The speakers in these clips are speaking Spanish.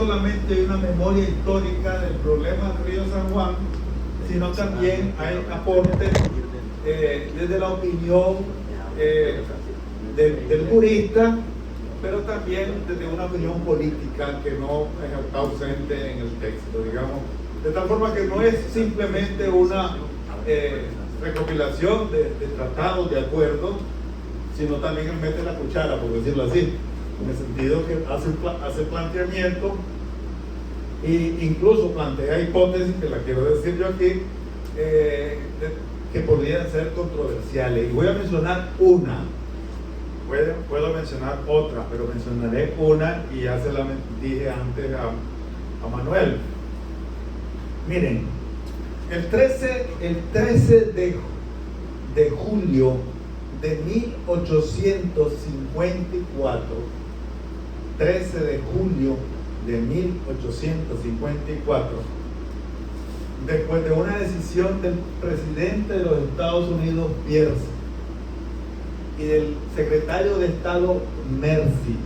solamente hay una memoria histórica del problema del río San Juan, sino también hay aportes desde la opinión del jurista, pero también desde una opinión política que no está ausente en el texto, digamos. De tal forma que no es simplemente una recopilación de tratados, de acuerdos, sino también él mete la cuchara, por decirlo así, en el sentido que hace planteamiento e incluso plantea hipótesis, que la quiero decir yo aquí, que podrían ser controversiales. Y voy a mencionar una. Puedo mencionar otra, pero mencionaré una y ya se la dije antes a Manuel. Miren, el 13 de julio de 1854, 13 de julio de 1854, después de una decisión del presidente de los Estados Unidos, Pierce, y del secretario de Estado, Mercy,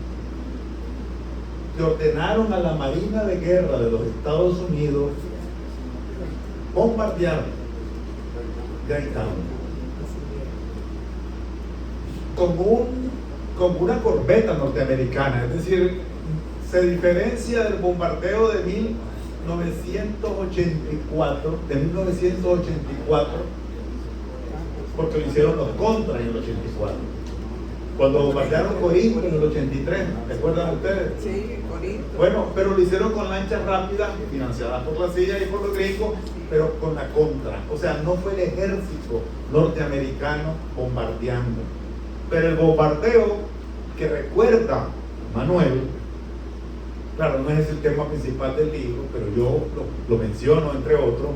que ordenaron a la Marina de Guerra de los Estados Unidos bombardear Greytown con una corbeta norteamericana. Es decir, se diferencia del bombardeo de 1984, porque lo hicieron los contras en el 84. Cuando bombardearon Corinto en el 83, ¿recuerdan ustedes? Sí, Corinto. Bueno, pero lo hicieron con lanchas rápidas, financiadas por la CIA y por los gringos, pero con la contra. O sea, no fue el ejército norteamericano bombardeando. Pero el bombardeo que recuerda Manuel, claro, no es el tema principal del libro, pero yo lo menciono entre otros,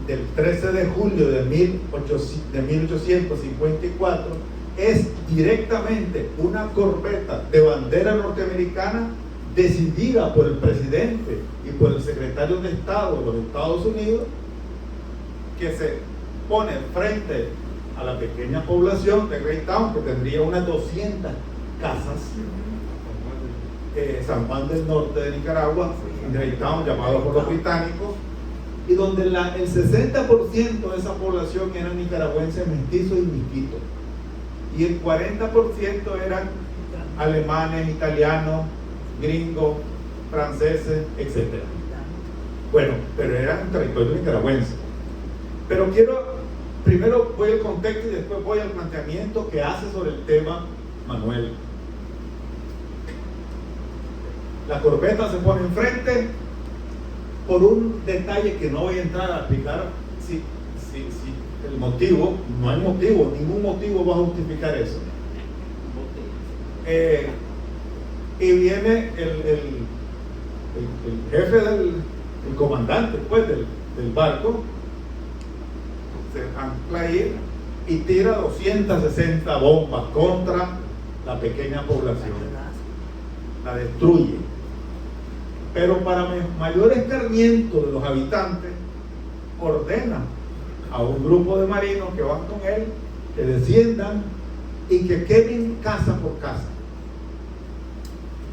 del 13 de julio de 1854, es directamente una corbeta de bandera norteamericana decidida por el presidente y por el secretario de Estado de los Estados Unidos, que se pone frente a la pequeña población de Greytown, que tendría unas 200 casas, San Juan del Norte de Nicaragua, Greytown, llamado por los británicos, y donde el 60% de esa población eran nicaragüenses mestizos y misquitos, y el 40% eran alemanes, italianos, gringos, franceses, etc. Bueno, pero eran territorio nicaragüense. Pero primero voy al contexto y después voy al planteamiento que hace sobre el tema Manuel. La corbeta se pone enfrente por un detalle que no voy a entrar a explicar. Si el motivo, no hay motivo, ningún motivo va a justificar eso. Y viene el jefe el comandante pues, del barco, se ancla ahí y tira 260 bombas contra la pequeña población, la destruye. Pero para mayor escarmiento de los habitantes, ordena a un grupo de marinos que van con él que desciendan y que quemen casa por casa.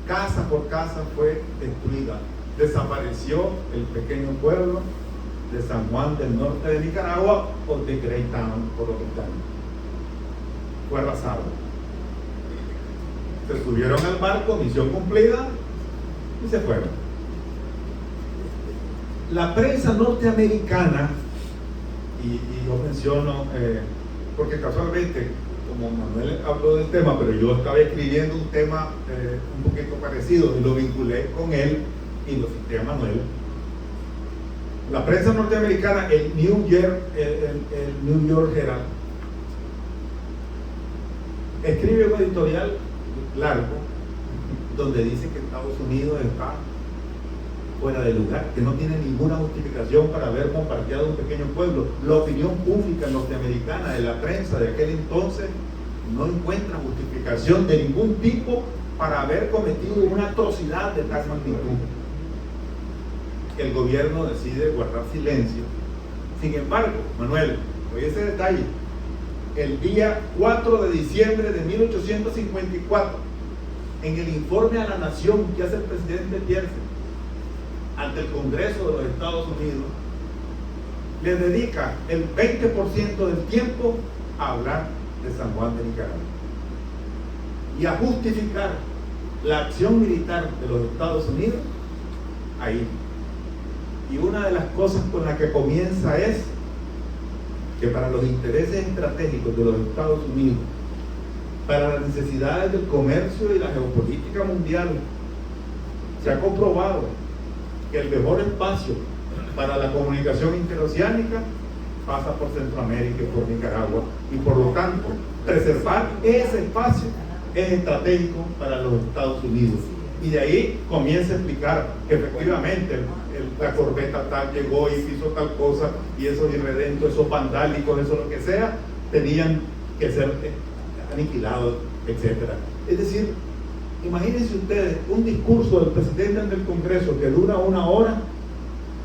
Casa por casa fue destruida. Desapareció el pequeño pueblo de San Juan del Norte de Nicaragua, o de Greytown por los británicos. Fue arrasado. Se subieron al barco, misión cumplida, y se fueron. La prensa norteamericana, y yo menciono, porque casualmente, como Manuel habló del tema, pero yo estaba escribiendo un tema un poquito parecido y lo vinculé con él y lo cité a Manuel. La prensa norteamericana, el New York Herald, escribe un editorial largo donde dice que Estados Unidos está fuera de lugar, que no tiene ninguna justificación para haber bombardeado un pequeño pueblo. La opinión pública norteamericana, de la prensa de aquel entonces, no encuentra justificación de ningún tipo para haber cometido una atrocidad de tal magnitud. El gobierno decide guardar silencio. Sin embargo, Manuel, oye ese detalle, el día 4 de diciembre de 1854, en el informe a la nación que hace el presidente Pierce ante el Congreso de los Estados Unidos, le dedica el 20% del tiempo a hablar de San Juan de Nicaragua y a justificar la acción militar de los Estados Unidos ahí. Y una de las cosas con las que comienza es que para los intereses estratégicos de los Estados Unidos, para las necesidades del comercio y la geopolítica mundial, se ha comprobado que el mejor espacio para la comunicación interoceánica pasa por Centroamérica y por Nicaragua, y por lo tanto preservar ese espacio es estratégico para los Estados Unidos. Y de ahí comienza a explicar que efectivamente la corbeta tal llegó y hizo tal cosa, y esos irredentos, esos vandálicos, eso lo que sea, tenían que ser aniquilados, etc. Es decir, imagínense ustedes un discurso del presidente ante el Congreso que dura 1 hora,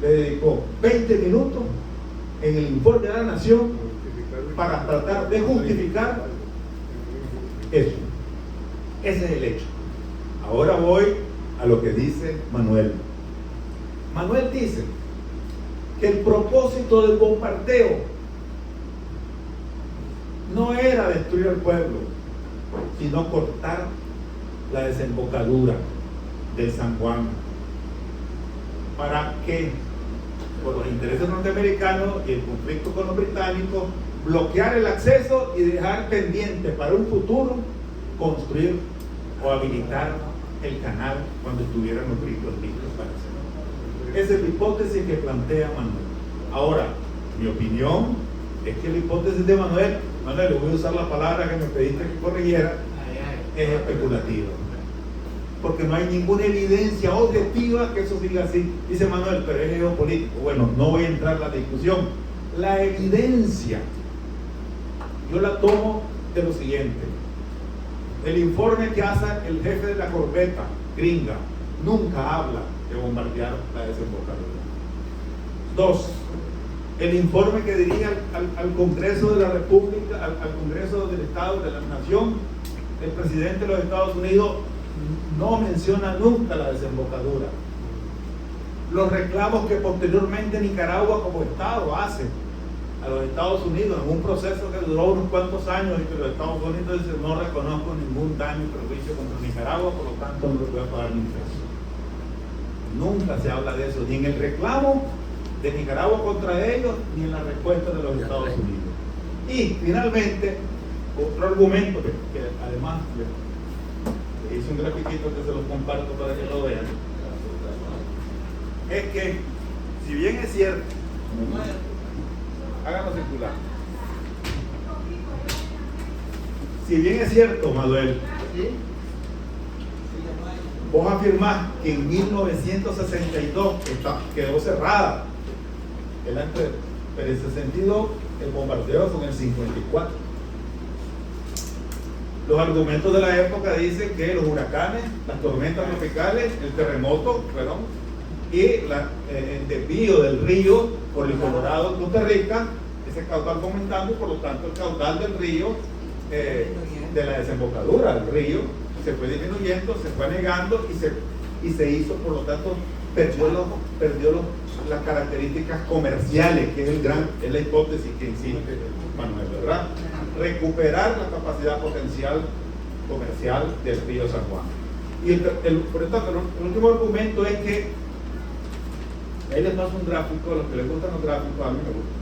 le dedicó 20 minutos en el informe de la nación para tratar de justificar eso. Ese es el hecho. Ahora voy a lo que dice Manuel. Manuel dice que el propósito del bombardeo no era destruir al pueblo, sino cortar la desembocadura del San Juan, para que, por los intereses norteamericanos y el conflicto con los británicos, bloquear el acceso y dejar pendiente para un futuro construir o habilitar el canal cuando estuvieran los gringos listos para hacerlo. Esa es la hipótesis que plantea Manuel. Ahora, mi opinión es que la hipótesis de Manuel, le voy a usar la palabra que me pediste que corrigiera, es especulativa, porque no hay ninguna evidencia objetiva que eso siga así. Dice Manuel, pero es geopolítico. Bueno, no voy a entrar en la discusión. La evidencia yo la tomo de lo siguiente: el informe que hace el jefe de la corbeta gringa nunca habla de bombardear la desembocadura. 2, el informe que dirige al Congreso de la República, al Congreso del Estado, de la Nación, el presidente de los Estados Unidos no menciona nunca la desembocadura. Los reclamos que posteriormente Nicaragua como Estado hace a los Estados Unidos en un proceso que duró unos cuantos años, y que los Estados Unidos dicen: no reconozco ningún daño y perjuicio contra Nicaragua, por lo tanto no le voy a pagar ni un peso. Nunca se habla de eso, ni en el reclamo de Nicaragua contra ellos, ni en la respuesta de los Estados Unidos. Y finalmente, otro argumento que además le hice un grafiquito que se los comparto para que lo vean, es que si bien es cierto, háganlo circular, si bien es cierto, Manuel, vos afirmás que en 1962 quedó cerrada el acto, pero en ese sentido el bombardeo fue en el 54. Los argumentos de la época dicen que los huracanes, las tormentas tropicales, el terremoto, y el desvío del río por el Colorado en Costa Rica, ese caudal fue aumentando, y por lo tanto el caudal del río, de la desembocadura del río, se fue disminuyendo, se fue negando y se hizo, por lo tanto, perdió las características comerciales, que es la hipótesis que insiste Manuel, ¿verdad? Recuperar la capacidad potencial comercial del río San Juan. Y por lo tanto, el último argumento es que, ahí les paso un gráfico, a los que les gustan los gráficos, a mí me gusta,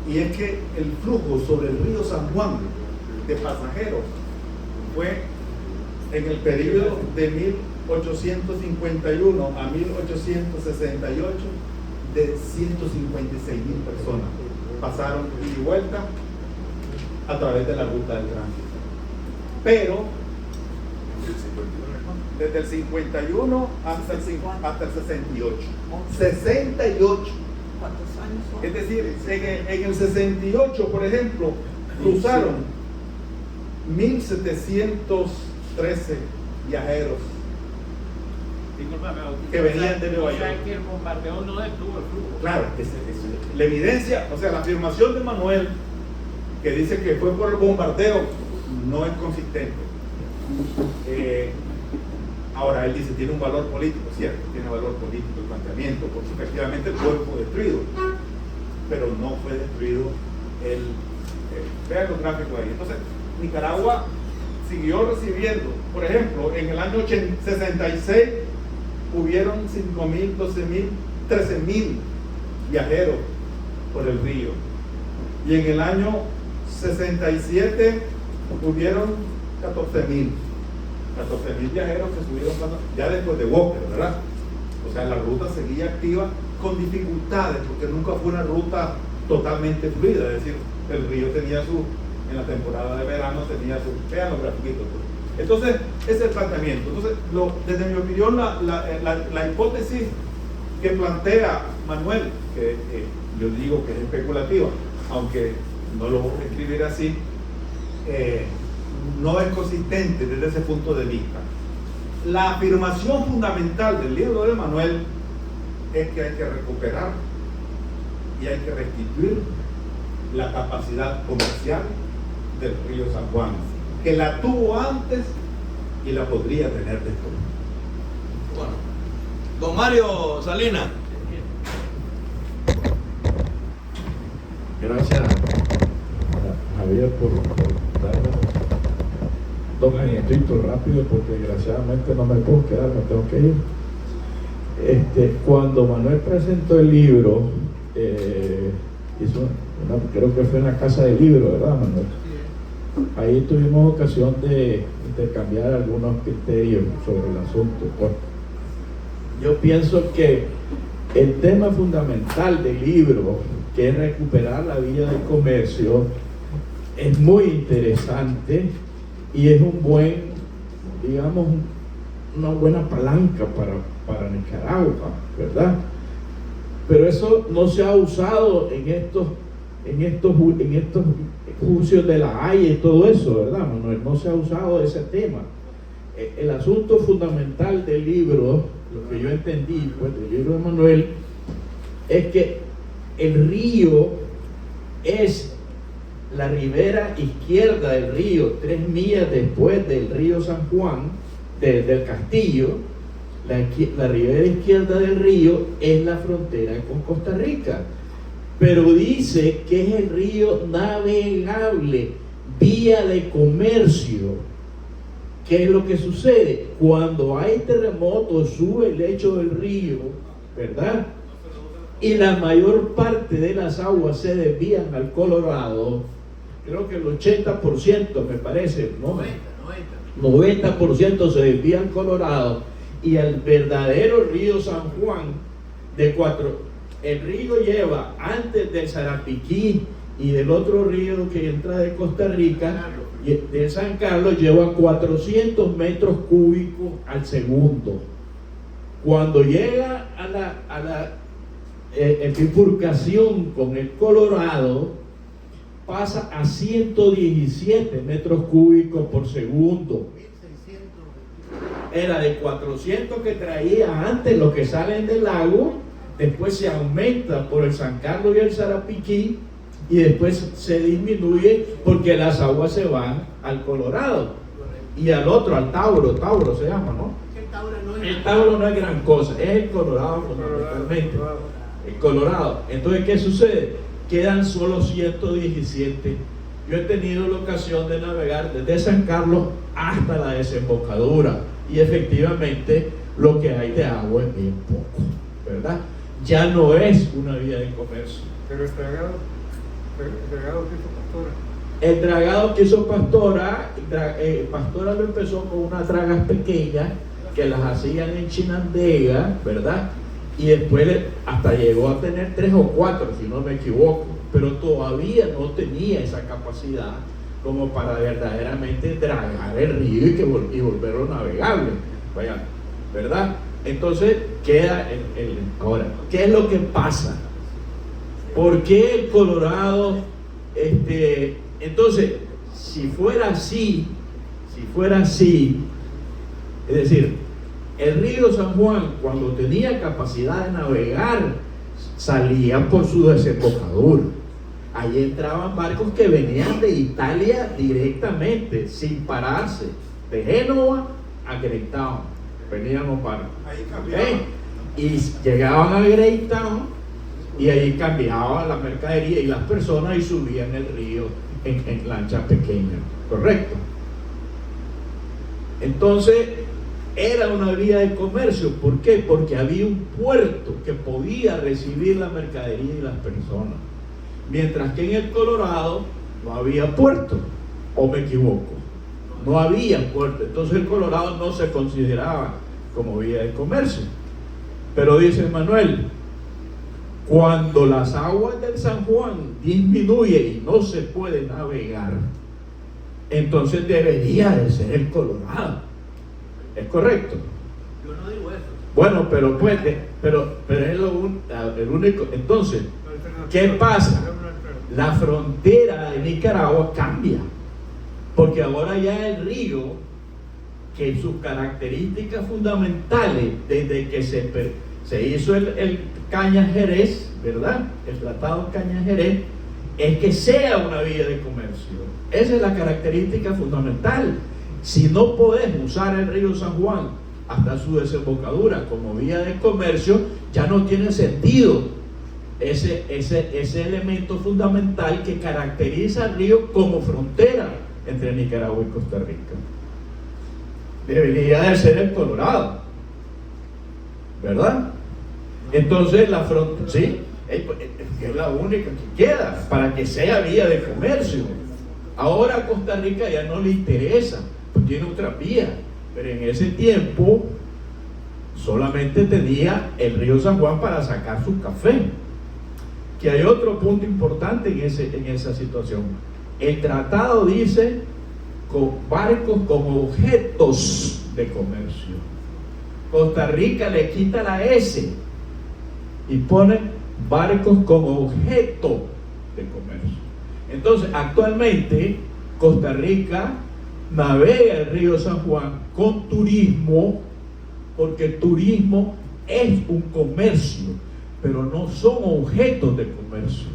y es que el flujo sobre el río San Juan de pasajeros fue en el periodo de 1851 a 1868 de 156.000 personas pasaron ida y vuelta a través de la ruta del tránsito. Pero desde el 51 hasta el 68. 68. ¿Cuántos años son? Es decir, en el 68, por ejemplo, cruzaron 1.713 viajeros que venían de Nueva York. O sea que el bombardeo no detuvo el flujo. Claro, la evidencia, o sea, la afirmación de Manuel, que dice que fue por el bombardeo, no es consistente. Ahora él dice, tiene un valor político, cierto, tiene valor político el planteamiento, porque efectivamente el pueblo fue destruido, pero no fue destruido vean los gráficos ahí. Entonces, Nicaragua siguió recibiendo, por ejemplo, en el año 66 hubieron 5.000, 12.000, 13.000 viajeros por el río, y en el año 67 hubieron 14.000 viajeros que subieron ya después de Walker, ¿verdad? O sea, la ruta seguía activa con dificultades, porque nunca fue una ruta totalmente fluida, es decir, el río tenía en la temporada de verano tenía vean los grafiquitos. Entonces, ese es el planteamiento. Entonces, desde mi opinión, la hipótesis que plantea Manuel, que yo digo que es especulativa, aunque no lo voy a escribir así, no es consistente desde ese punto de vista. La afirmación fundamental del libro de Manuel es que hay que recuperar y hay que restituir la capacidad comercial del río San Juan, que la tuvo antes y la podría tener después. Bueno, don Mario Salinas. Gracias, Javier, por darnos 2 minutitos rápido, porque desgraciadamente no me puedo quedar, me tengo que ir. Cuando Manuel presentó el libro, creo que fue en la Casa del Libro, ¿verdad, Manuel? Ahí tuvimos ocasión de intercambiar algunos criterios sobre el asunto. Pues, yo pienso que el tema fundamental del libro, que es recuperar la vía del comercio, es muy interesante y es un buen, digamos, una buena palanca para Nicaragua, ¿verdad? Pero eso no se ha usado en estos juicios de la Haya y todo eso, ¿verdad, Manuel? No se ha usado ese tema. El asunto fundamental del libro, lo que yo entendí pues, del libro de Manuel, es que el río es la ribera izquierda del río, 3 millas después del río San Juan, del castillo. La ribera izquierda del río es la frontera con Costa Rica, pero dice que es el río navegable, vía de comercio. ¿Qué es lo que sucede? Cuando hay terremotos, sube el lecho del río, ¿verdad? Y la mayor parte de las aguas se desvían al Colorado. Creo que el 80%, me parece, ¿no? 90% se desvía al Colorado, y al verdadero río San Juan, el río lleva, antes del Sarapiquí y del otro río que entra de Costa Rica, de San Carlos, lleva 400 metros cúbicos al segundo. Cuando llega a la bifurcación con el Colorado, pasa a 117 metros cúbicos por segundo. Era de 400 que traía antes los que salen del lago, después se aumenta por el San Carlos y el Sarapiquí, y después se disminuye porque las aguas se van al Colorado y al otro, al Tauro se llama, ¿no? El Tauro no es gran cosa, es el Colorado fundamentalmente. El Colorado. Entonces, ¿qué sucede? Quedan solo 117. Yo he tenido la ocasión de navegar desde San Carlos hasta la desembocadura, y efectivamente lo que hay de agua es bien poco, ¿verdad? Ya no es una vía de comercio. Pero el dragado que hizo Pastora. El dragado que hizo Pastora, Pastora lo empezó con unas dragas pequeñas que las hacían en Chinandega, ¿verdad? Y después hasta llegó a tener 3 o 4, si no me equivoco, pero todavía no tenía esa capacidad como para verdaderamente dragar el río y volverlo navegable, vaya, ¿verdad? Entonces queda ahora, ¿qué es lo que pasa? ¿Por qué el Colorado? Entonces, si fuera así, es decir, el río San Juan, cuando tenía capacidad de navegar, salía por su desembocadura. Allí entraban barcos que venían de Italia directamente, sin pararse, de Génova a Greytown, venían los barcos. Ahí ¿Ok? cambiaban. Y llegaban a Greytown y ahí cambiaban la mercadería y las personas y subían el río en lanchas pequeñas, ¿correcto? Entonces era una vía de comercio. ¿Por qué? Porque había un puerto que podía recibir la mercadería y las personas, mientras que en el Colorado no había puerto. ¿O me equivoco? No había puerto. Entonces el Colorado no se consideraba como vía de comercio. Pero dice Manuel, cuando las aguas del San Juan disminuyen y no se puede navegar, entonces debería de ser el Colorado. ¿Es correcto? Yo no digo eso. Bueno, pero es el único. Entonces, ¿qué pasa? La frontera de Nicaragua cambia, porque ahora ya el río, que sus características fundamentales desde que se hizo el Cañas-Jerez, ¿verdad? El Tratado Cañas-Jerez, es que sea una vía de comercio. Esa es la característica fundamental. Si no podés usar el río San Juan hasta su desembocadura como vía de comercio, ya no tiene sentido ese elemento fundamental que caracteriza al río como frontera entre Nicaragua y Costa Rica. Debería de ser el Colorado, ¿verdad? Entonces la frontera, sí, es la única que queda para que sea vía de comercio. Ahora a Costa Rica ya no le interesa, pues tiene otra vía, pero en ese tiempo solamente tenía el río San Juan para sacar su café. Que hay otro punto importante en esa situación. El tratado dice con barcos como objetos de comercio. Costa Rica le quita la S y pone barcos como objeto de comercio. Entonces, actualmente Costa Rica navega el río San Juan con turismo, porque el turismo es un comercio, pero no son objetos de comercio,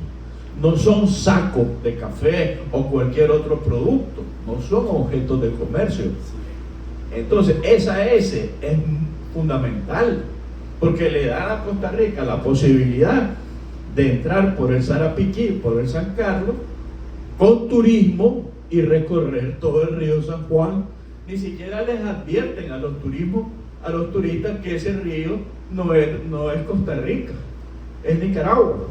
no son sacos de café o cualquier otro producto, no son objetos de comercio. Entonces esa S es fundamental, porque le da a Costa Rica la posibilidad de entrar por el Sarapiquí, por el San Carlos, con turismo y recorrer todo el río San Juan. Ni siquiera les advierten a los turistas que ese río no es Costa Rica, es Nicaragua.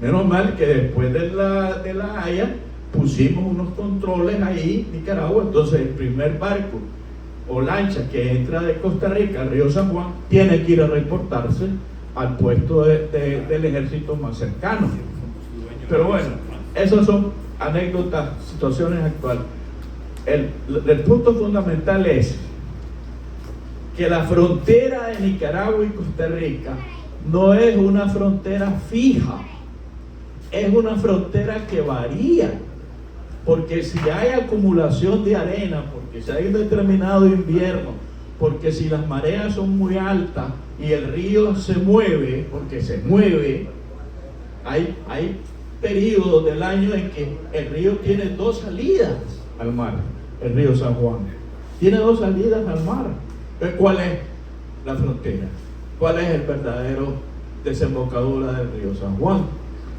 Menos mal que después de la Haya pusimos unos controles ahí, Nicaragua. Entonces el primer barco o lancha que entra de Costa Rica al río San Juan tiene que ir a reportarse al puesto del ejército más cercano. Pero bueno, esas son anécdotas, situaciones actuales. El punto fundamental es que la frontera de Nicaragua y Costa Rica no es una frontera fija, es una frontera que varía, porque si hay acumulación de arena, porque si hay un determinado invierno, porque si las mareas son muy altas y el río se mueve, porque se mueve, hay periodos del año en que el río tiene dos salidas al mar, el río San Juan tiene dos salidas al mar. Entonces, ¿cuál es la frontera? ¿Cuál es el verdadero desembocadura del río San Juan?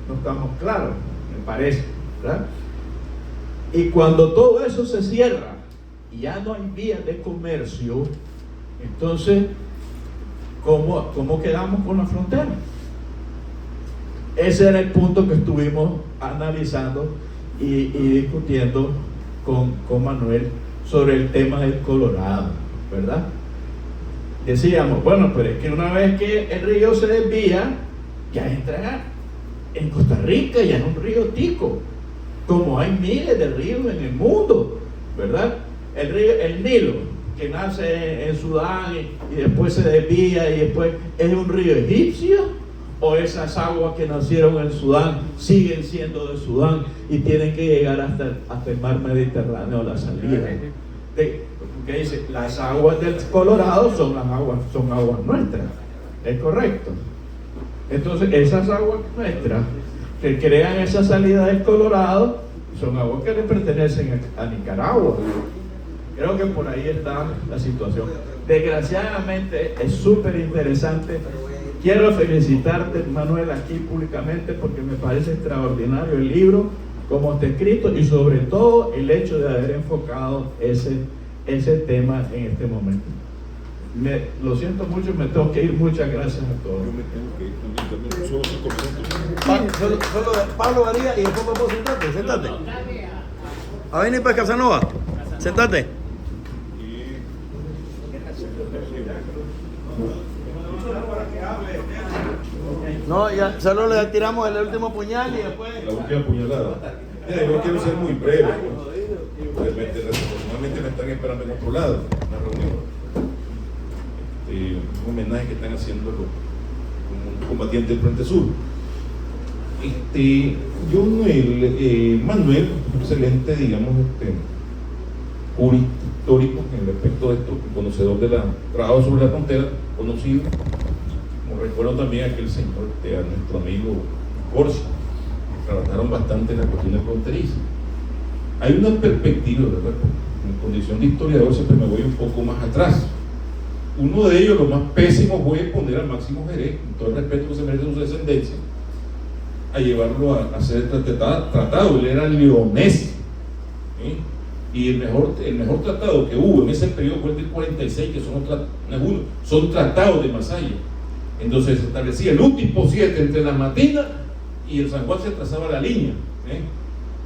No estamos claros, me parece, ¿verdad? Y cuando todo eso se cierra y ya no hay vías de comercio, entonces ¿cómo quedamos con la frontera? Ese era el punto que estuvimos analizando y discutiendo con Manuel sobre el tema del Colorado, ¿verdad? Decíamos, bueno, pero es que una vez que el río se desvía, ya entra en Costa Rica, ya es un río tico, como hay miles de ríos en el mundo, ¿verdad? El Nilo, que nace en Sudán y después se desvía y después es un río egipcio, o esas aguas que nacieron en Sudán siguen siendo de Sudán y tienen que llegar hasta el mar Mediterráneo a la salida. Porque dice, las aguas del Colorado son aguas nuestras, ¿es correcto? Entonces esas aguas nuestras que crean esa salida del Colorado son aguas que le pertenecen a Nicaragua. Creo que por ahí está la situación. Desgraciadamente es súper interesante. Quiero felicitarte, Manuel, aquí públicamente porque me parece extraordinario el libro, como está escrito, y sobre todo el hecho de haber enfocado ese tema en este momento. Lo siento mucho, me tengo que ir. Muchas gracias a todos. Yo me tengo que ir también, solo 5 minutos. Solo Pablo María y después vos sentate. A venir para Casanova. Sentate. No, ya solo le tiramos el último puñal y después. La última puñalada. Mira, yo quiero ser muy breve. Normalmente me están esperando en otro lado, en la reunión. Un homenaje que están haciendo un combatiente del Frente Sur. Manuel, excelente, digamos, jurista histórico en respecto de esto, conocedor de la trabajo sobre la frontera, conocido. Como recuerdo también a aquel señor, a nuestro amigo Corsi, trabajaron bastante en la cuestión fronteriza. Hay una perspectiva, ¿verdad? En condición de historiador siempre me voy un poco más atrás. Uno de ellos, lo más pésimo, voy a poner al Máximo Jerez, con todo el respeto que se merece su descendencia, a llevarlo a ser tratado. Él era leonés, ¿sí? Y el mejor tratado que hubo en ese periodo fue el del 46, que son tratados de Masaya. Entonces se establecía el último 7 entre la Matina y el San Juan, se trazaba la línea,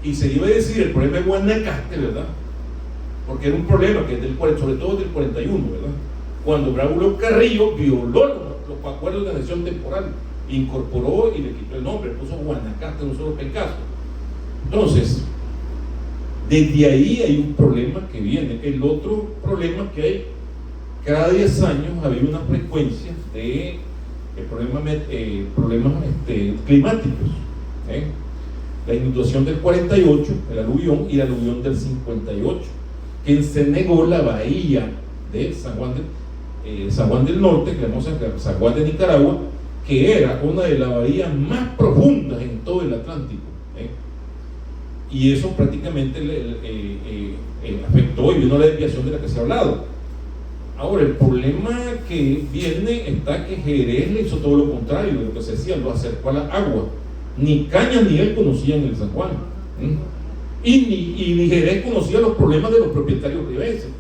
y se iba a decir el problema de Guanacaste, ¿verdad? Porque era un problema que es sobre todo del 41, ¿verdad? Cuando Braulio Carrillo violó los acuerdos de anexión temporal, incorporó y le quitó el nombre, puso Guanacaste en un solo pecazo. Entonces, desde ahí hay un problema que viene. El otro problema que hay, cada 10 años había una frecuencia de problemas climáticos. La inundación del 48, el aluvión, y el aluvión del 58, que se negó la bahía de San Juan del Norte, que llamamos San Juan de Nicaragua, que era una de las bahías más profundas en todo el Atlántico. Y eso prácticamente afectó y vino la desviación de la que se ha hablado. Ahora, el problema que viene está que Jerez le hizo todo lo contrario de lo que se decía, lo acercó a la agua. Ni Cañas ni él conocían el San Juan. Y ni Jerez conocía los problemas de los propietarios ribenses.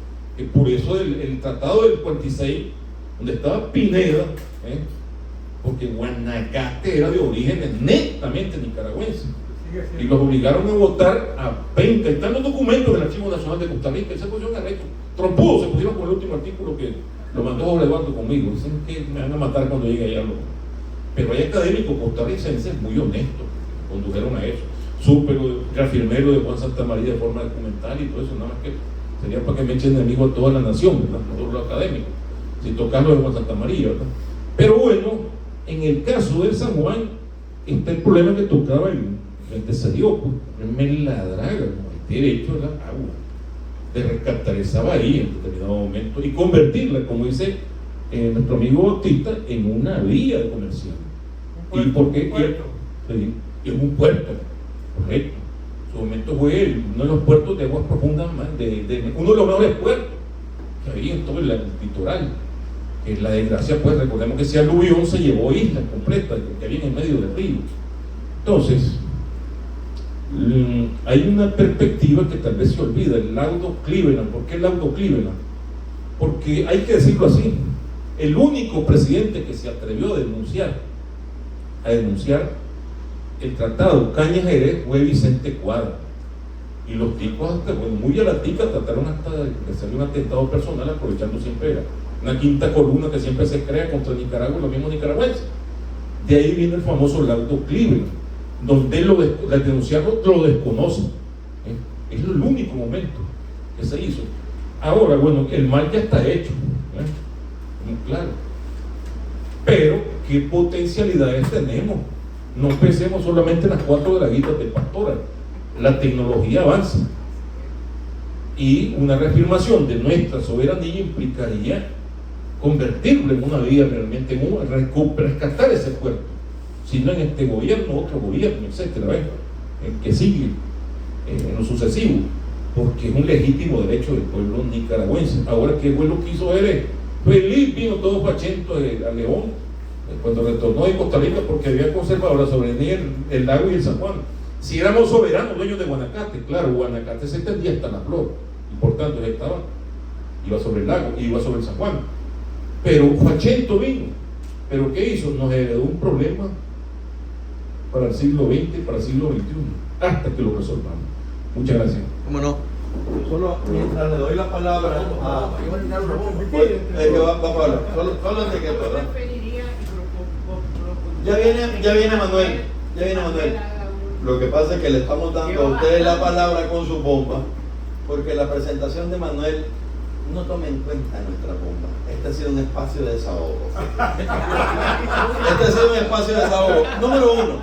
Por eso el tratado del 46, donde estaba Pineda, porque Guanacaste era de orígenes netamente nicaragüenses, y los obligaron a votar a 20. Están los documentos del Archivo Nacional de Costa Rica, y se pusieron arrecho, trompudos se pusieron con el último artículo que lo mandó Jorge Eduardo conmigo. Dicen que me van a matar cuando llegue allá. Pero hay académicos costarricenses muy honestos que condujeron a eso. Supe lo reafirmé lo de Juan Santamaría de forma documental y todo eso, nada más que sería para que me echen enemigo a toda la nación, ¿verdad? A todos los académicos, sin tocar lo de Juan Santamaría, ¿verdad? Pero bueno, en el caso del San Juan está el problema que tocaba el desalió, pues, la draga, ¿no? El derecho a la agua, de rescatar esa bahía en determinado momento y convertirla, como dice nuestro amigo Bautista, en una vía comercial. ¿Y por qué? Es un puerto, correcto. En su momento fue uno de los puertos de aguas profundas, uno de los mejores puertos que había en todo el litoral. La desgracia, pues recordemos que ese aluvión se llevó islas completas que había en medio del río. Entonces, hay una perspectiva que tal vez se olvida, el laudo Cleveland. ¿Por qué el laudo Cleveland? Porque hay que decirlo así, el único presidente que se atrevió a denunciar el tratado Cañas-Jerez fue Vicente Cuadra, y los tipos hasta, bueno, muy a la tica trataron hasta de hacer un atentado personal, aprovechando siempre una quinta columna que siempre se crea contra Nicaragua y los mismos nicaragüenses. De ahí viene el famoso laudo Cleveland, donde al denunciarlo lo desconocen. Es el único momento que se hizo. Ahora, bueno, el mal ya está hecho, muy claro, pero ¿qué potencialidades tenemos? No pensemos solamente en las 4 draguitas de Pastora. La tecnología avanza y una reafirmación de nuestra soberanía implicaría convertirlo en una vía realmente, rescatar ese puerto, si no en este gobierno, otro gobierno, etcétera, el que sigue en lo sucesivo. porque es un legítimo derecho del pueblo nicaragüense. Ahora, ¿qué fue lo que hizo él? Feliz vino todo fachento a León cuando retornó de Costa Rica, porque había conservado la soberanía el lago y el San Juan. Si éramos soberanos dueños de Guanacaste, claro, Guanacaste se extendía hasta la flor, y por tanto ya estaba, iba sobre el lago, iba sobre el San Juan. Pero Fachento vino, pero ¿qué hizo? Nos heredó un problema para el siglo XX, para el siglo XXI, hasta que lo resolvamos. Muchas gracias. ¿Cómo no? Solo mientras le doy la palabra a... Vamos a hablar, solo antes que todo, ¿verdad? Ya viene Manuel. Lo que pasa es que le estamos dando a ustedes la palabra con su bomba, porque la presentación de Manuel no tome en cuenta nuestra bomba. Este ha sido un espacio de desahogo. Este ha sido un espacio de desahogo. Número uno.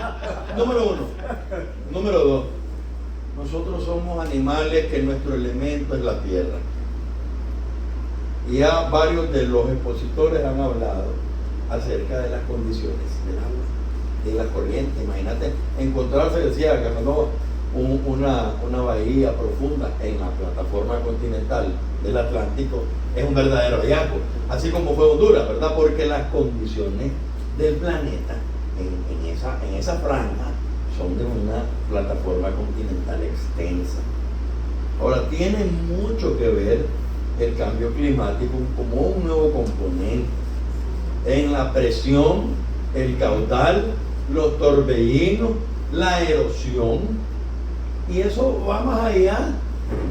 Número dos. Nosotros somos animales que nuestro elemento es la tierra. Y ya varios de los expositores han hablado acerca de las condiciones del agua, de la corriente. Imagínate encontrarse, decía Casanova, una bahía profunda en la plataforma continental del Atlántico. Es un verdadero hallazgo, así como fue Honduras, ¿verdad? Porque las condiciones del planeta en esa franja son de una plataforma continental extensa. Ahora, tiene mucho que ver el cambio climático como un nuevo componente en la presión, el caudal, los torbellinos, la erosión, y eso va más allá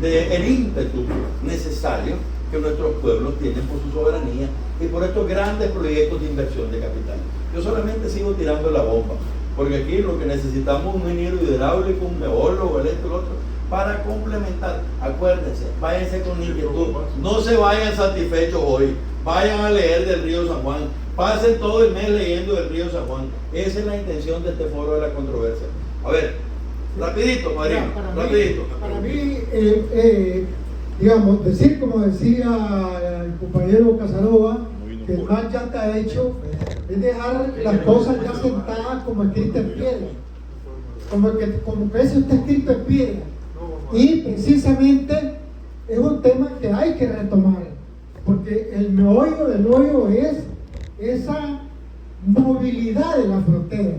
del ímpetu necesario que nuestros pueblos tienen por su soberanía y por estos grandes proyectos de inversión de capital. Yo solamente sigo tirando la bomba, porque aquí lo que necesitamos es un ingeniero hidráulico, un geólogo, el esto, el otro, para complementar. Acuérdense, váyanse con inquietud, no se vayan satisfechos hoy, vayan a leer del río San Juan, pasen todo el mes leyendo del río San Juan. Esa es la intención de este foro de la controversia. A ver, rapidito, María, rapidito. Para mí, digamos, decir como decía el compañero Casanova, que el mal ya está hecho, es dejar las cosas ya sentadas como escritas en piedra, como que eso está escrito en piedra. Y precisamente es un tema que hay que retomar, porque el meollo del hoyo es esa movilidad de la frontera.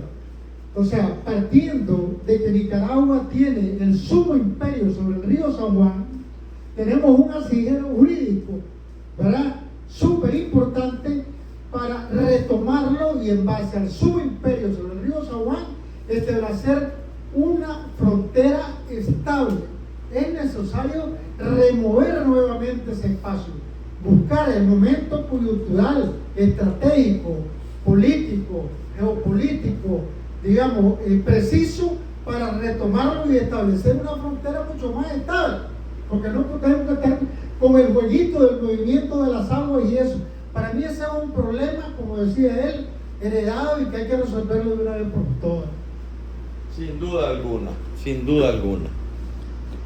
O sea, partiendo de que Nicaragua tiene el sumo imperio sobre el río San Juan, tenemos un asidero jurídico, ¿verdad?, súper importante para retomarlo, y en base al sumo imperio sobre el río San Juan establecer una frontera estable. Es necesario remover nuevamente ese espacio, buscar el momento coyuntural, estratégico, político, geopolítico, digamos, preciso, para retomarlo y establecer una frontera mucho más estable, porque no tenemos que estar con el jueguito del movimiento de las aguas y eso. Para mí ese es un problema, como decía él, heredado, y que hay que resolverlo de una vez por todas. Sin duda alguna.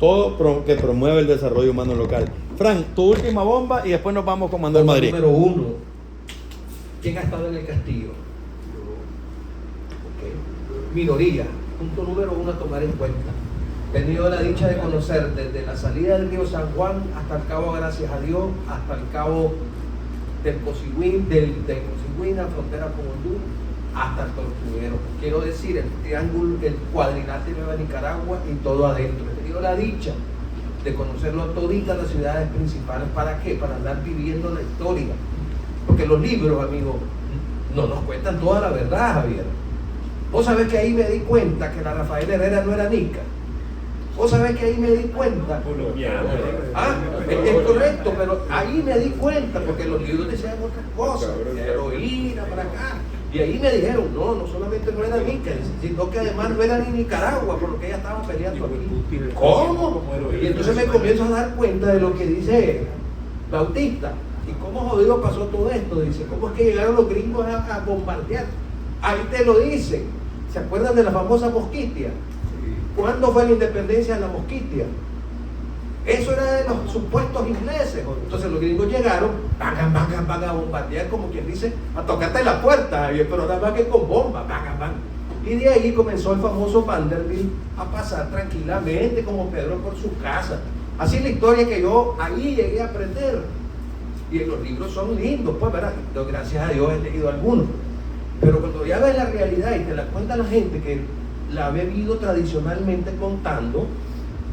Todo que promueve el desarrollo humano local. Frank, tu última bomba y después nos vamos con Manuel Madrid. Número uno, ¿quién ha estado en el castillo? Minoría. Punto número uno a tomar en cuenta. He tenido la dicha de conocer desde la salida del río San Juan hasta el cabo, gracias a Dios, hasta el cabo del Cocigüina, frontera con Honduras, hasta el Tortuguero. Quiero decir, el triángulo, el cuadrilátero de Nueva Nicaragua y todo adentro. He tenido la dicha de conocerlo toditas las ciudades principales. ¿Para qué? Para andar viviendo la historia. Porque los libros, amigos, no nos cuentan toda la verdad, Javier. Vos sabés que ahí me di cuenta que la Rafael Herrera no era nica. Vos sabés que ahí me di cuenta. Es correcto, pero ahí me di cuenta, porque los libros decían otras cosas, heroína para acá. Y ahí me dijeron, no solamente no era nica, sino que además no era ni Nicaragua, por lo que ella estaba peleando aquí. ¿Cómo? Y entonces me comienzo a dar cuenta de lo que dice Bautista. ¿Y cómo jodido pasó todo esto? Dice, ¿cómo es que llegaron los gringos a bombardear? Ahí te lo dicen. ¿Se acuerdan de la famosa Mosquitia? ¿Cuándo fue la independencia de la Mosquitia? Eso era de los supuestos ingleses. Entonces los gringos llegaron, van a bombardear, como quien dice, a tocarte la puerta, pero nada más que con bombas, Y de ahí comenzó el famoso Vanderbilt a pasar tranquilamente como Pedro por su casa. Así es la historia que yo ahí llegué a aprender. Y los libros son lindos, pues, ¿verdad? Gracias a Dios he leído algunos. Pero cuando ya ves la realidad y te la cuenta la gente que la ha vivido tradicionalmente contando,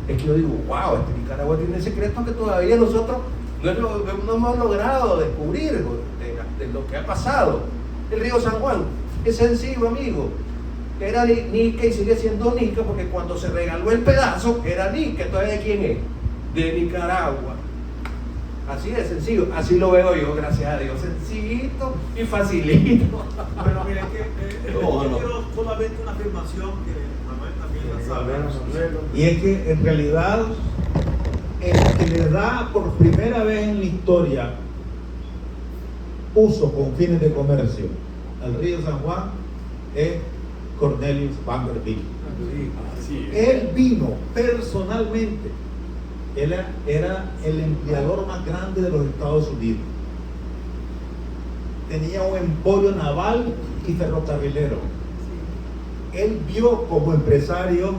es que yo digo, wow, Nicaragua tiene secretos que todavía nosotros no hemos logrado descubrir de lo que ha pasado. El río San Juan es sencillo, amigo. Era Nica y sigue siendo Nica porque cuando se regaló el pedazo era Nica. Entonces, ¿de quién es? De Nicaragua. Así de sencillo, así lo veo yo, gracias a Dios, sencillito y facilito. Bueno, mira, yo quiero solamente una afirmación que Manuel también la sabe. Y es que en realidad el que le da por primera vez en la historia uso con fines de comercio al río San Juan es Cornelius Vanderbilt. Él vino personalmente. Él era el empleador más grande de los Estados Unidos. Tenía un emporio naval y ferrocarrilero. Él vio como empresario,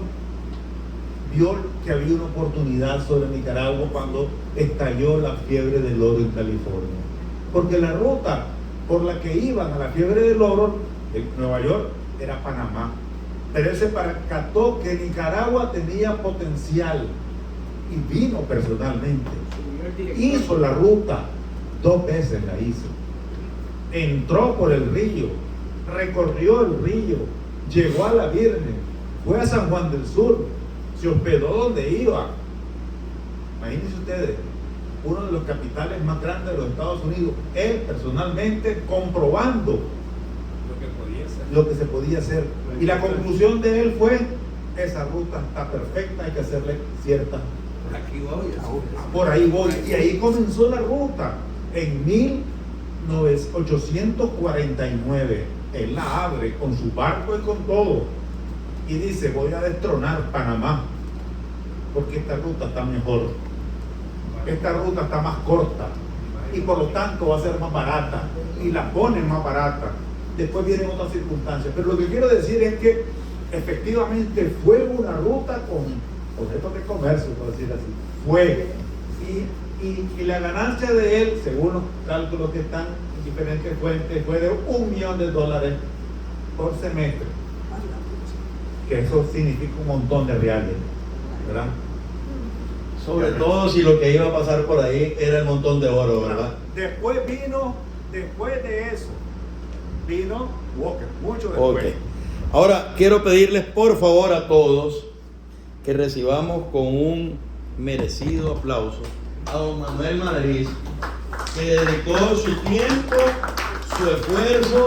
vio que había una oportunidad sobre Nicaragua cuando estalló la fiebre del oro en California. Porque la ruta por la que iban a la fiebre del oro de Nueva York era Panamá. Pero él se percató que Nicaragua tenía potencial y vino personalmente. Hizo la ruta, 2 veces la hizo. Entró por el río, recorrió el río, llegó a la Virgen, fue a San Juan del Sur, se hospedó donde iba. Imagínense ustedes, uno de los capitales más grandes de los Estados Unidos, él personalmente comprobando lo que se podía hacer. Y la conclusión de él fue: esa ruta está perfecta, hay que hacerle cierta. Por ahí voy. Y ahí comenzó la ruta. En 1849, él la abre con su barco y con todo. Y dice: voy a destronar Panamá, porque esta ruta está mejor. Esta ruta está más corta. Y por lo tanto va a ser más barata. Y la ponen más barata. Después vienen otras circunstancias. Pero lo que quiero decir es que efectivamente fue una ruta con objetos de comercio, por decir así. Fue. Y la ganancia de él, según los cálculos que están en diferentes fuentes, fue de $1 millón por semestre. Que eso significa un montón de reales, ¿verdad? Sobre todo si lo que iba a pasar por ahí era el montón de oro, ¿verdad? Después de eso, vino Walker, mucho después. Okay. Ahora quiero pedirles por favor a todos que recibamos con un merecido aplauso a don Manuel Madrid, que dedicó su tiempo, su esfuerzo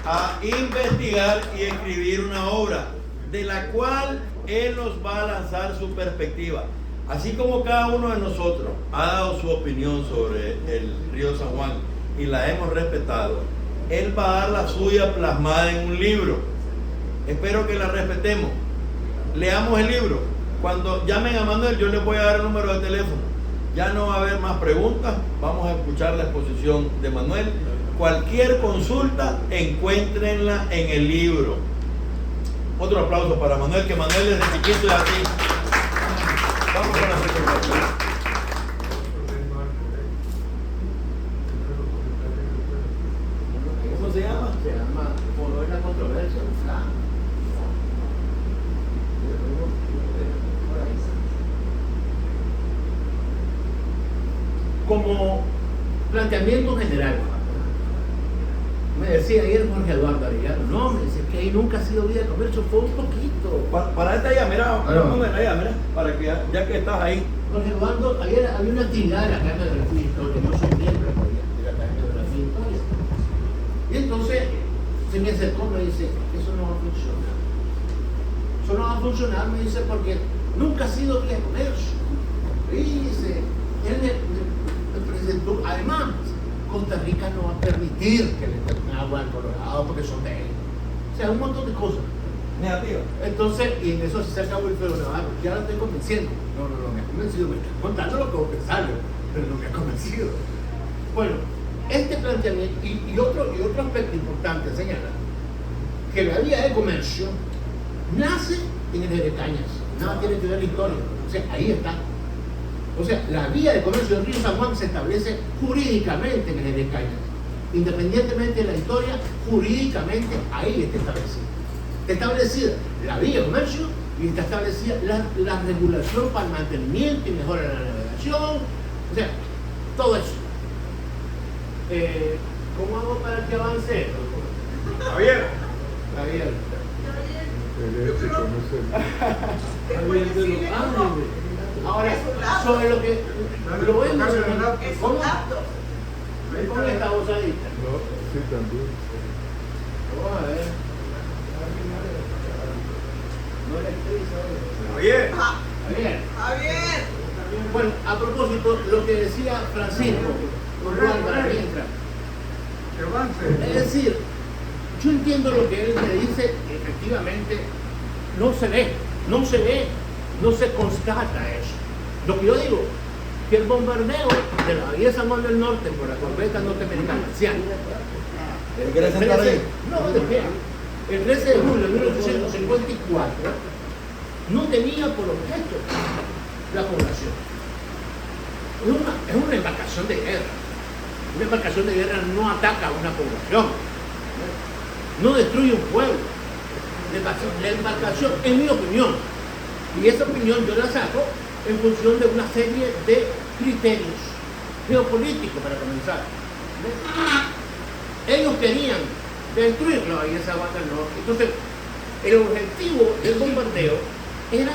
a investigar y escribir una obra de la cual él nos va a lanzar su perspectiva. Así como cada uno de nosotros ha dado su opinión sobre el río San Juan y la hemos respetado, él va a dar la suya plasmada en un libro. Espero que la respetemos. Leamos el libro. Cuando llamen a Manuel, yo les voy a dar el número de teléfono. Ya no va a haber más preguntas. Vamos a escuchar la exposición de Manuel. Cualquier consulta, encuéntrenla en el libro. Otro aplauso para Manuel, que Manuel desde chiquito es así. Vamos con la presentación. ¿Cómo se llama? Se llama Por la controversia. Como planteamiento general, me decía ayer Jorge Eduardo Arellano, no, me dice que ahí nunca ha sido vida de comercio, fue un poquito. Para esta allá, mira, mira, para que ya que estás ahí. Jorge Eduardo, ayer había una actividad de la Academia de Geografía e Historia, yo soy miembro de la Academia de Geografía e Historia. Y entonces se me acercó y me dice, eso no va a funcionar. Eso no va a funcionar, me dice, porque nunca ha sido vía de comercio. Y dice, él me presentó, además, Costa Rica no va a permitir que le den agua al Colorado porque son de él. O sea, un montón de cosas. Negativo. Entonces, y en eso se acabó el feo Navarro. Ya lo estoy convenciendo. No me ha convencido. Me está contando lo que vos pensás, pero no me ha convencido. Bueno, este planteamiento, y otro aspecto importante señala que la vía de comercio nace en el de Cañas. Nada tiene que ver la historia. O sea, ahí está. O sea, la vía de comercio del río San Juan se establece jurídicamente en el Jerez Cañas. Independientemente de la historia, jurídicamente ahí está establecida. Está establecida la vía de comercio y está establecida la regulación para el mantenimiento y mejora de la navegación. O sea, todo eso. ¿Cómo hago para que avance? Javier. Javier. Ahora, sobre lo que lo voy a mencionar. ¿Cómo? ¿Cómo está usadita? No, sí, también. Vamos a ver. No le Javier. Javier. Bueno, a propósito, lo que decía Francisco, para mientras. Es decir, yo entiendo lo que él me dice, efectivamente, no se constata eso. Lo que yo digo, que el bombardeo de la Bahía de San Juan del Norte por la corbeta norteamericana, ¿Quieres sentar ahí? no, de qué. El 13 de julio de 1854 no tenía por objeto la población. Es una embarcación de guerra. Una embarcación de guerra no ataca a una población, no destruye un pueblo. La embarcación, en mi opinión, y esa opinión yo la saco en función de una serie de criterios geopolíticos para comenzar. Ellos querían destruir la Bahía de San Juan del Norte. Entonces, el objetivo del bombardeo era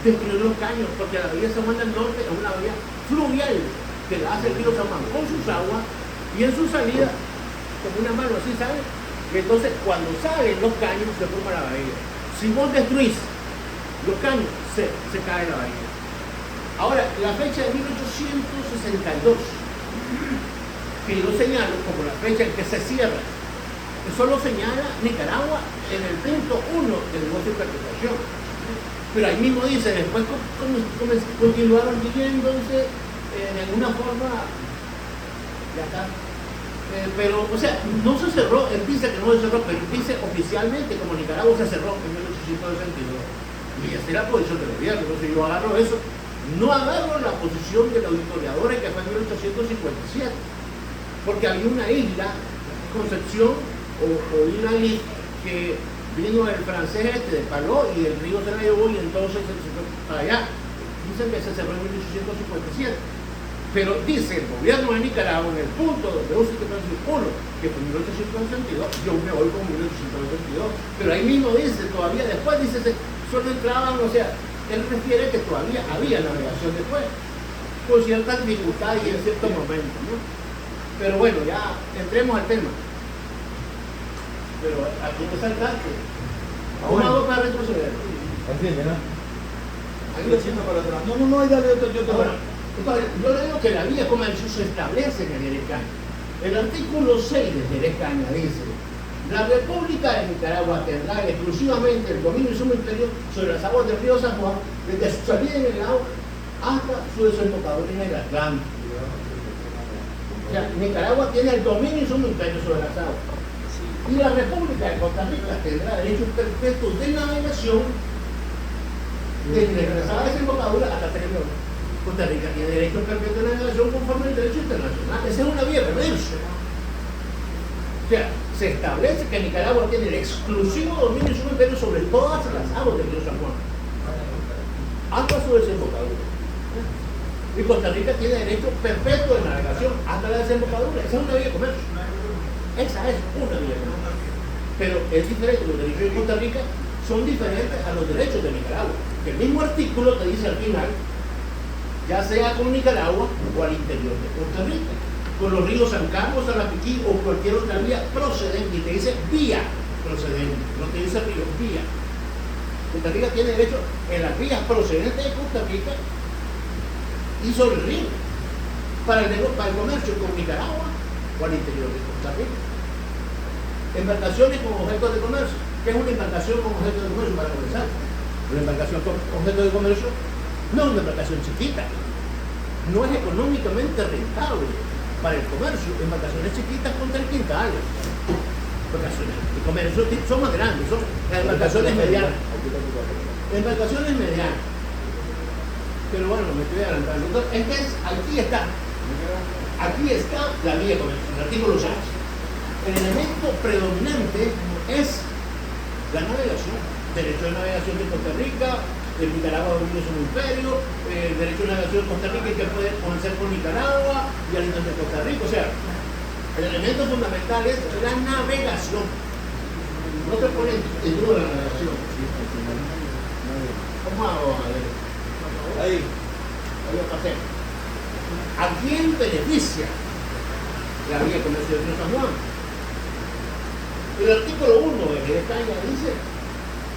destruir los caños, porque la Bahía de San Juan del Norte es una bahía fluvial que la hace el río San Juan con sus aguas y en su salida, como una mano así, ¿sabes? Entonces, cuando salen los caños, se forma la bahía. Si vos destruís los caños, se cae la bahía. Ahora, la fecha de 1862, que yo señalo como la fecha en que se cierra, eso lo señala Nicaragua en el punto 1 del negocio de interpretación. Pero ahí mismo dice, después continuaron viviéndose en alguna forma, ya está. Pero, o sea, no se cerró, él dice que no se cerró, pero dice oficialmente como Nicaragua se cerró en 1862. Y esa es la posición del gobierno. Entonces yo agarro eso, no agarro la posición de los historiadores que fue en 1857, porque había una isla, Concepción, o una isla que vino el francés de Paló y el río se la llevó y entonces se fue para allá. Dicen que se cerró en 1857. Pero dice el gobierno de Nicaragua en el punto donde uno que fue en 1862, yo me voy con 1822. Pero ahí mismo dice, todavía después dice, solo entraban, o sea, él refiere que todavía había navegación después, con ciertas dificultades y en ciertos momentos, ¿no? Pero bueno, ya entremos al tema. Pero aquí te saltaste. ¿Cómo hago para retroceder? Así, mira. Ahí lo siento para atrás. No, dale, yo te voy. Entonces, yo le digo que la vía de comercio se establece en el Jerez Cañas. El artículo 6 del Jerez Cañas dice: la República de Nicaragua tendrá exclusivamente el dominio y su imperio sobre las aguas del río San Juan, desde su salida en el agua hasta su desembocadura en el Atlántico. O sea, Nicaragua tiene el dominio y su imperio sobre las aguas. Y la República de Costa Rica tendrá derechos perfectos de navegación desde la desembocadura hasta el territorio. Costa Rica tiene derechos perfectos de navegación conforme al derecho internacional. Esa es una vía de comercio. O sea, se establece que Nicaragua tiene el exclusivo dominio y su imperio sobre todas las aguas del río San Juan, hasta su desembocadura. Y Costa Rica tiene derecho perfecto de navegación hasta la desembocadura. Esa es una vía de comercio. Esa es una vía de comercio. Pero es diferente, los derechos de Costa Rica son diferentes a los derechos de Nicaragua. El mismo artículo te dice al final, ya sea con Nicaragua o al interior de Costa Rica, con los ríos San Carlos, Salapiquí o cualquier otra vía procedente, y te dice vía procedente, no te dice río, vía. Costa Rica tiene derecho en las vías procedentes de Costa Rica y sobre el río, para el comercio con Nicaragua o al interior de Costa Rica. Embarcaciones con objetos de comercio. ¿Qué es una embarcación con objeto de comercio? Para comenzar, una embarcación con objeto de comercio no es una embarcación chiquita, no es económicamente rentable para el comercio. Embarcaciones chiquitas con 3 quintales, embarcaciones de comercio son más grandes, son las embarcaciones medianas. Embarcaciones medianas Pero bueno, me estoy adelantando. Entonces, aquí está la vía comercial, el artículo 6. El elemento predominante es la navegación, derecho de navegación de Costa Rica, el Nicaragua domina su imperio, derecho de navegación de Costa Rica que puede comenzar por Nicaragua y al de Costa Rica. O sea, el elemento fundamental es la navegación. No se pone en duda la navegación. ¿Cómo hago? Ahí lo pasé. ¿A quién beneficia la vía comercial de San Juan? El artículo 1 de esta ya dice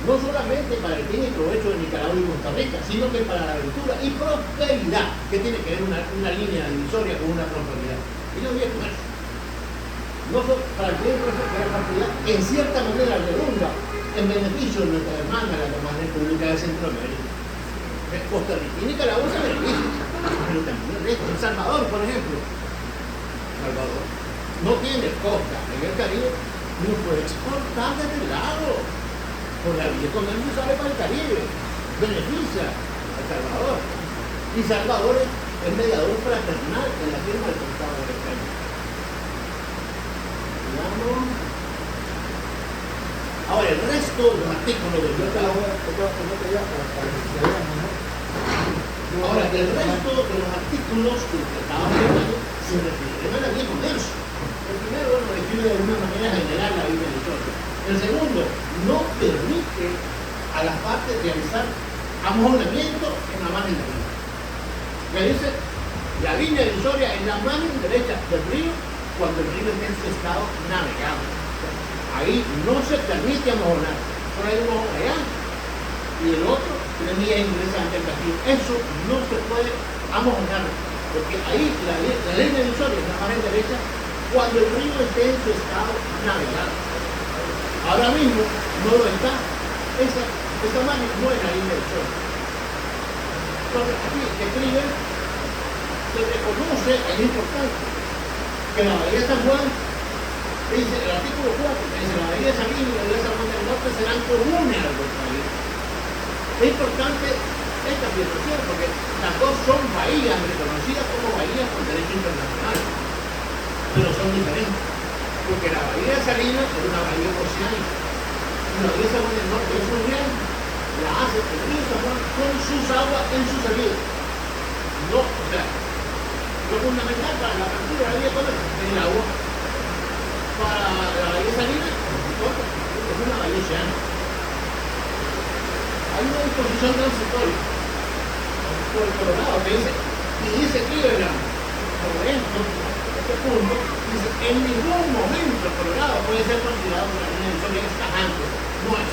no solamente para el fin y provecho de Nicaragua y Costa Rica, sino que para la aventura y prosperidad, que tiene que ver una línea divisoria con una prosperidad. Y no vía comercio. No solo para el fin y provecho de la prosperidad, en cierta manera redunda en beneficio de nuestra hermana, la hermana República de Centroamérica. Costa Rica y Nicaragua se benefician, pero también el resto. El Salvador, por ejemplo, no tiene costa en el Caribe, no puede exportar desde el lago. Por la vía comercio sale para el Caribe, beneficia a El Salvador. Y Salvador es mediador fraternal en la firma del Tratado de España. Ahora, el resto de los artículos del tratado. Ahora, el resto de los artículos del Tratado de España se refieren a la vía comercio. El primero, bueno, define de alguna manera general la vía divisoria. El segundo, no permite a las partes realizar amojonamiento en la margen derecha. Me dice, la línea divisoria en la margen derecha del río cuando el río está en su estado navegable. Ahí no se permite amojonar. Solo hay un mojón allá y el otro tiene vía ingresa ante el castillo. Eso no se puede amojonar, porque ahí la línea divisoria en la margen derecha cuando el río esté en su estado navegable. Ahora mismo no lo está. Esa margen no es la línea divisoria. Entonces aquí escribe, se reconoce el importante que la bahía de San Juan, dice el artículo 4, que dice la bahía de San Juan y la bahía de San Juan del Norte serán comunes a los países. Es importante esta afirmación porque las dos son bahías reconocidas como bahías por derecho internacional, pero son diferentes, porque la bahía de Salinas es una bahía oceánica y la bahía de San Juan del Norte es fluvial, la hace el río San Juan con sus aguas en su salida. No, o sea, lo fundamental para la apertura de la vía comercial es el agua. Para la bahía de Salinas es una bahía oceánica. Hay una disposición transitoria por el Colorado que dice, y dice Cleveland, por ejemplo, este punto, dice, en ningún momento el Colorado puede ser considerado una línea divisoria tajante. No es.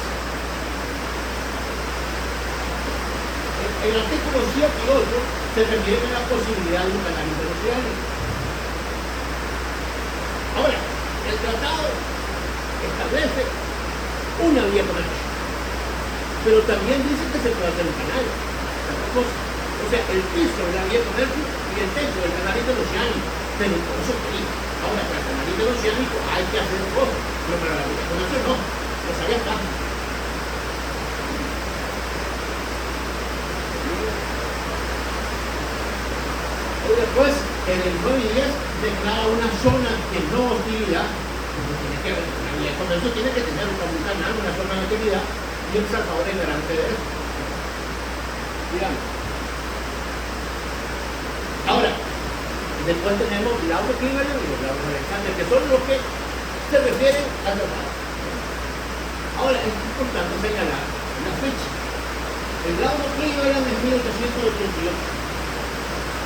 El artículo 7 y 8 se refieren a la posibilidad de un canal interoceánico. Ahora, el tratado establece una vía comercial, pero también dice que se puede hacer un canal. O sea, el piso de la vía comercio y el techo del canal interoceánico, pero por eso quería. Ahora, para el canal interoceánico hay que hacer cosas, pero para la vía comercio no. Pues allá está. Después, en el 9 y 10, declara una zona de no hostilidad. La vía de comercio tiene que tener un canal, una zona de actividad, y El Salvador es garante de eso. Digamos. Ahora, después tenemos Lauro Cleveland y los Lauro Alexander, que son los que se refieren al tratado. Ahora, es importante señalar la fecha. El Lauro Cleveland es 1888.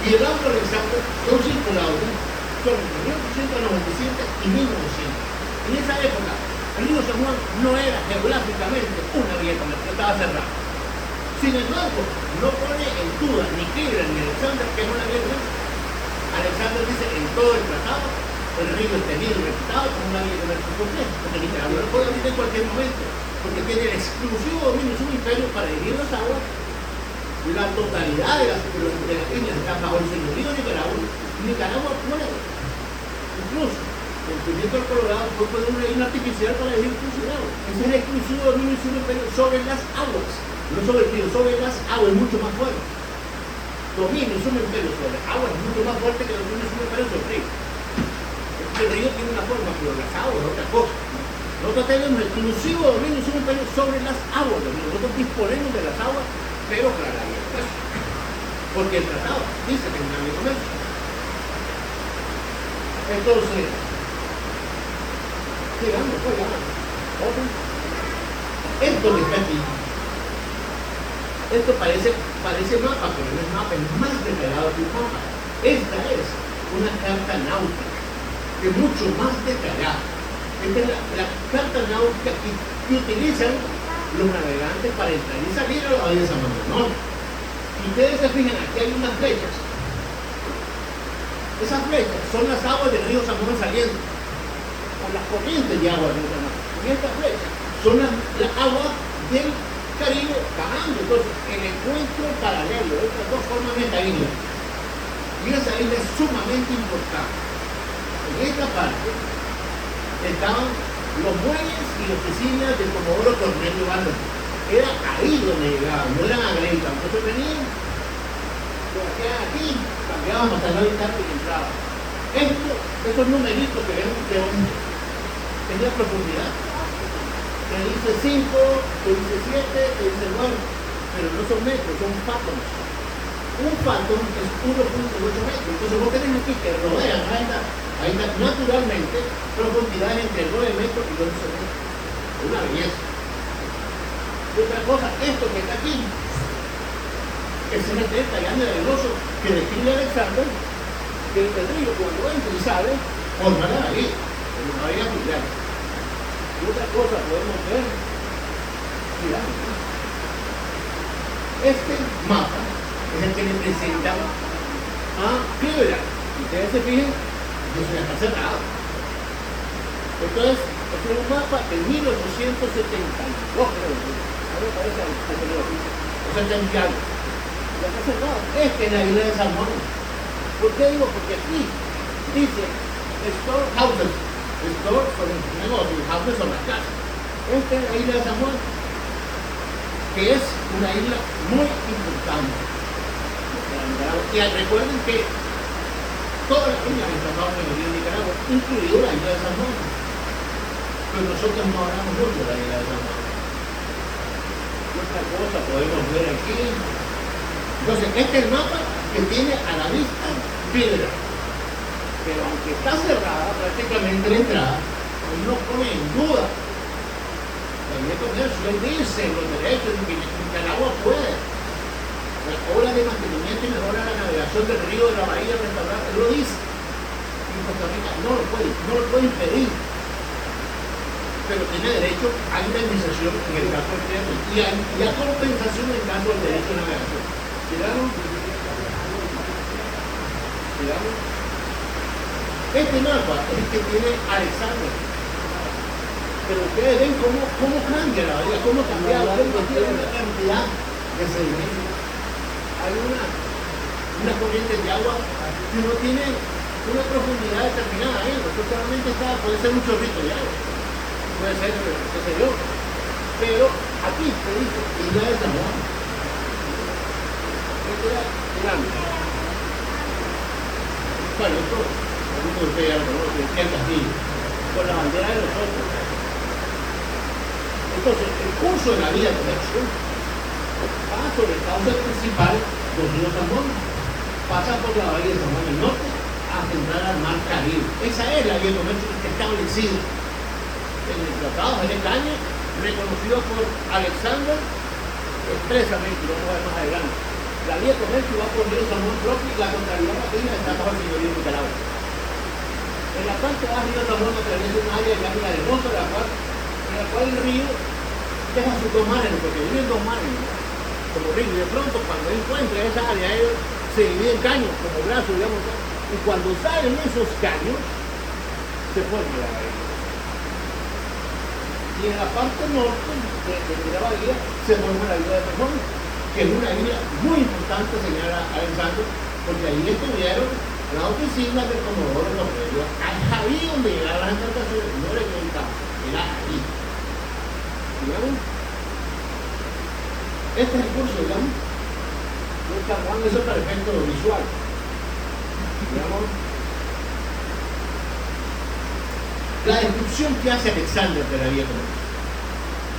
Y el Lauro Alexander son 5 lauros, son entre 1897 y 1900. En esa época, el río San Juan no era geográficamente una vía comercial, estaba cerrada. Sin embargo, no pone en duda ni Cleveland ni Alexander que es una vía comercial. Alexander dice en todo el tratado, el río es tenido y reputado como una vía comercial completa, porque Nicaragua lo puede abrir en cualquier momento, porque tiene el exclusivo dominio de su imperio para dirigir las aguas. La totalidad de las líneas están bajo el señorío de Nicaragua. Nicaragua puede, incluso, el pimiento del Colorado puede poner una isla artificial para elegir funcionado. Ese es el exclusivo dominio de su imperio sobre las aguas, no sobre el río, sobre las aguas, mucho más fuerte. dominio y sumo imperio sobre agua es mucho más fuerte que el dominio y sumo imperio sobre el río. El río tiene una forma, pero las aguas es otra cosa. Nosotros tenemos exclusivo dominio y sumo imperio sobre las aguas. Nosotros disponemos de las aguas, pero para la pues, porque el tratado dice que es un ámbito comercio. Entonces, sigamos, pues ya. Esto que está aquí, esto parece mapa, pero no es mapa, es más detallado que un mapa. Esta es una carta náutica, que es mucho más detallada. Esta es la carta náutica que utilizan los navegantes para entrar y salir a la bahía de San Juan del Norte. Si ustedes se fijan, aquí hay unas flechas. Esas flechas son las aguas del río San Juan saliendo, o las corrientes de agua del río San Juan. Y estas flechas son las aguas del Caribe bajando. Entonces, el encuentro paralelo de estas dos forman esta isla. Y esa isla es sumamente importante. En esta parte estaban los muelles y las oficinas del Comodoro Cornelio Vargas. Era ahí donde llegaban, no eran a Greita. Entonces venían, por aquí, cambiaban hasta el habitante y entraban. Estos numeritos que ven es la profundidad. Te dice 5, te dice 7, te dice 9, pero no son metros, son fátonos. Un fátón es 1.8 metros. Entonces vos tenés aquí que rodean ahí está naturalmente profundidades entre 9 metros y 11 metros. Es una belleza. Y otra cosa, esto que está aquí, ese es el delta grande del oso que describe Alexander, que el río cuando entra y sale, forma la bahía, una bahía fluvial. Y otra cosa podemos ver, mirá, este mapa es el que le presenta a Cleveland. Ustedes se fijen, eso ya está cerrado. Entonces, este es un mapa de 1872, creo. A mí me parece anterior, o 70 años. Ya está cerrado. Este es la isla de San Juan. ¿Por qué digo? Porque aquí dice storehouses. Store son los negocios, houses son las casas. Esta es la isla de San Juan, que es una isla muy importante. Y recuerden que todas las islas que están en Nicaragua, incluido la isla de San Juan. Pero nosotros no hablamos mucho de la isla de San Juan. Otra cosa podemos ver aquí. Entonces, este es el mapa que tiene a la vista piedra. Pero aunque está cerrada prácticamente la entrada, no pone en duda el libre comercio. Él dice los derechos de que Nicaragua puede. La obra de mantenimiento y mejora la navegación del río de la bahía restaurante, él lo dice. Y Costa Rica no lo puede impedir. Pero tiene derecho a indemnización en el caso del cliente y a compensación en el caso del derecho de navegación. ¿Miraron? Este mapa es el que tiene Alexander. Pero ustedes ven cómo cambia la bahía, cómo cambia la bahía, tiene una cantidad de sedimentos. Hay una corriente de agua que no tiene una profundidad determinada ahí, porque solamente puede ser un chorrito de agua, puede ser, qué sé yo, pero aquí te dice isla de San Juan. Bueno, esto ustedes ya lo conocen, que el castillo, con la bandera de nosotros. Entonces, el curso de la vía de conexión pasa por el cauce principal del río San Juan, pasa por la bahía de San Juan del Norte hasta entrar al mar Caribe. Esa es la vía de comercio que está establecida en el Tratado de Caña, reconocido por Alexander expresamente, lo vamos a ver más adelante. La vía de comercio va por el río San Juan propio y la contrariedad latina está bajo el señorío de Nicaragua. En la parte baja del río San Juan atraviesa un área de lámina arenosa, en la cual el río deja sus dos mares, porque viven dos mares, ¿no? Como río, y de pronto cuando encuentra esa área, él se divide en caños, como brazos, digamos, y cuando salen esos caños, se forma la bahía. Y en la parte norte de la bahía se forma la isla de San Juan, que es una isla muy importante, señala Alexander, porque ahí estuvieron las oficinas del Comodoro Cornelio. Es ahí donde llegaron las embarcaciones, no era que era ahí. ¿Digamos? Este recurso, digamos, San Juan, eso es para efecto visual. Digamos, la descripción que hace Alexander de la vía comercial.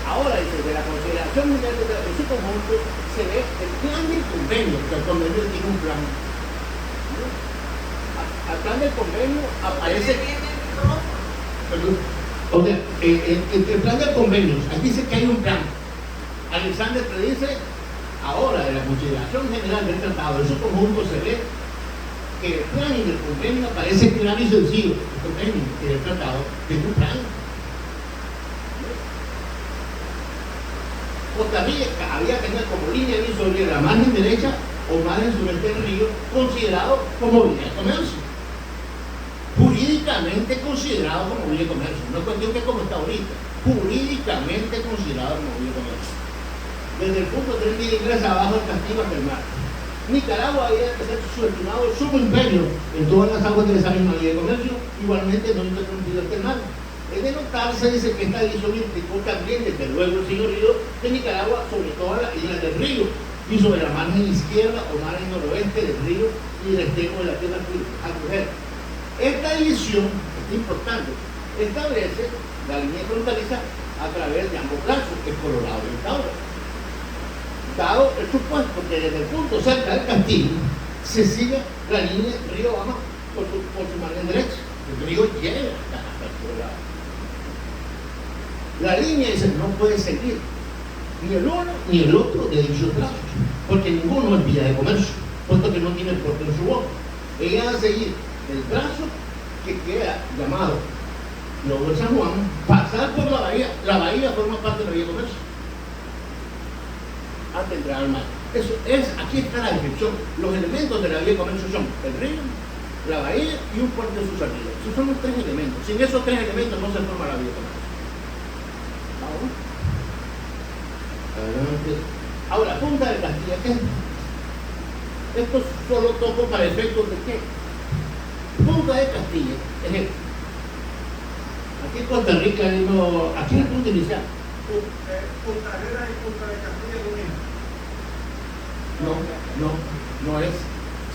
Ahora dice, de la consideración mundial de su conjunto se ve el plan del convenio, que el convenio tiene un plan. ¿No? Al plan del convenio aparece. Perdón. O sea, el plan del convenio, aquí dice que hay un plan. Alexander te dice, ahora de la consideración general del tratado, en su conjunto se ve que el plan y el convenio aparece claro y sencillo. El convenio y el tratado tiene un plan. Costa Rica había que tener como línea divisoria la margen derecha o margen sureste del río, considerado como vía de comercio. Jurídicamente considerado como vía de comercio. No es cuestión que como está ahorita. Jurídicamente considerado como vía de comercio. Desde el punto 3 de inglés abajo del castillo hasta el mar. Nicaragua había que ser subestimado su imperio en todas las aguas de esa misma vía de comercio, igualmente no interrumpido hasta el mar. Es de notarse, dice, que esta división implicó también, desde luego, el señorío de Nicaragua sobre todas las islas del río y sobre la margen izquierda o margen noroeste del río y el extremo de la tierra acogida. Esta división, es importante, establece la línea fronteriza a través de ambos brazos, que es Colorado y el Tauro. Dado el supuesto que desde el punto cerca del castillo se sigue la línea río Baja por su margen derecha. El río llega hasta el Colorado. La línea dice no puede seguir ni el uno ni el otro de dichos brazos, porque ninguno es vía de comercio, puesto que no tiene el puerto en su boca. Ella va a seguir el brazo que queda llamado Lobo de San Juan, pasar por la bahía forma parte de la vía de comercio, hasta entrar al mar. Eso es, aquí está la descripción. Los elementos de la vía de comercio son el río, la bahía y un puerto en su salida. Esos son los tres elementos. Sin esos tres elementos no se forma la vía de comercio. ¿Vamos? Ahora, Punta de Castilla, ¿qué es? Esto solo toco para efectos de qué. Punta de Castilla, ejemplo. Aquí en Costa Rica, aquí es el punto inicial. Punta Arenas y Punta de Castilla es lo mismo. No es.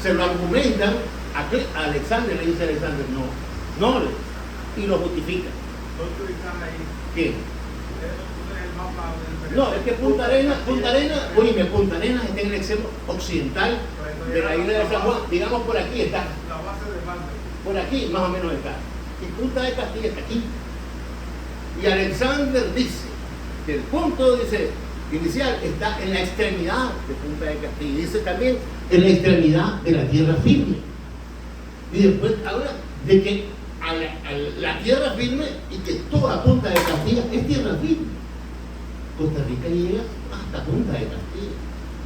Se lo argumentan, a Alexander le dice Alexander, no, y lo justifica. ¿Dónde están ahí? ¿Qué? El mapa del No, es que Punta Arenas está en el extremo occidental de la isla de San Juan. Digamos por aquí está. La base de Marte. Por aquí más o menos está. Y Punta de Castilla está aquí. Y Alexander dice que el punto, dice, inicial está en la extremidad de Punta de Castilla. Dice también en la extremidad de la tierra firme. Y después habla de que a la tierra firme y que toda Punta de Castilla es tierra firme. Costa Rica llega hasta Punta de Castilla.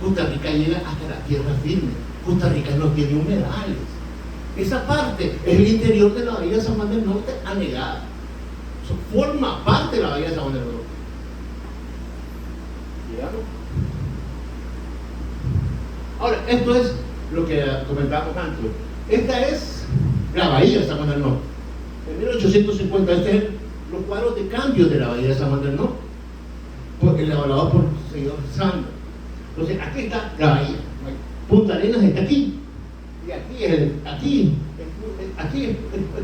Costa Rica llega hasta la tierra firme. Costa Rica no tiene humedales. Esa parte es el interior de la bahía de San Juan del Norte anegada. Eso forma parte de la bahía de San Juan del Norte. ¿Llegamos? Ahora, esto es lo que comentábamos antes. Esta es la bahía de San Juan del Norte. En 1850, este es los cuadros de cambio de la bahía de San Juan del Norte, elaborado por el señor Sandra. Entonces, aquí está la bahía. Punta Arenas está aquí. Y aquí es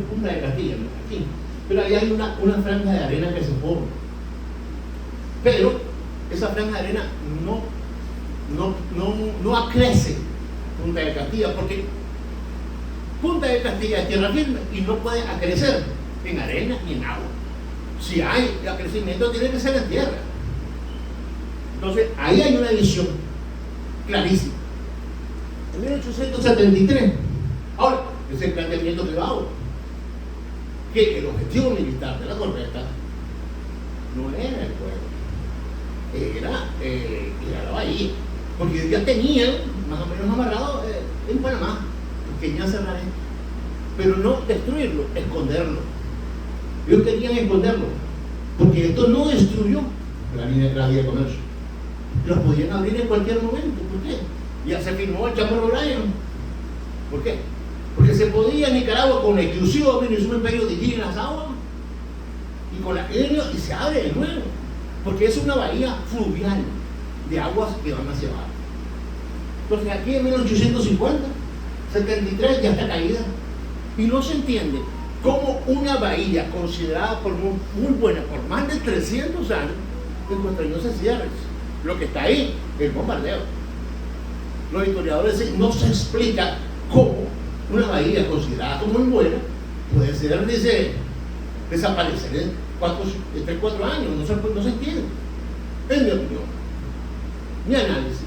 Punta de Castilla, ¿no? Aquí. Pero ahí hay una franja de arena que se forma. Pero esa franja de arena no acrece Punta de Castilla, porque Punta de Castilla es tierra firme y no puede acrecer en arena ni en agua. Si hay acrecimiento, tiene que ser en tierra. Entonces, ahí hay una división clarísima. En 1873, ahora, es el planteamiento privado, que el objetivo militar de la corbeta no era el pueblo, era la bahía, porque ya tenían más o menos amarrado en Panamá, querían cerrar esto, pero no destruirlo, esconderlo. Ellos querían esconderlo, porque esto no destruyó la vía de comercio. Los podían abrir en cualquier momento. ¿Por qué? Ya se firmó el Chamorro Bryan. ¿Por qué? Porque se podía en Nicaragua con el exclusivo dominio de su imperio dirigir las aguas y con la y se abre de nuevo, porque es una bahía fluvial de aguas que van hacia abajo. Entonces aquí en 1850, 73 ya está caída. Y no se entiende cómo una bahía considerada por muy buena por más de 300 años, en Costa Rica se cierre. Lo que está ahí es el bombardeo. Los historiadores dicen, no se explica cómo una bahía considerada como muy buena puede ser, dice, desaparecer en 3-4 años. No se entiende. En mi opinión, mi análisis,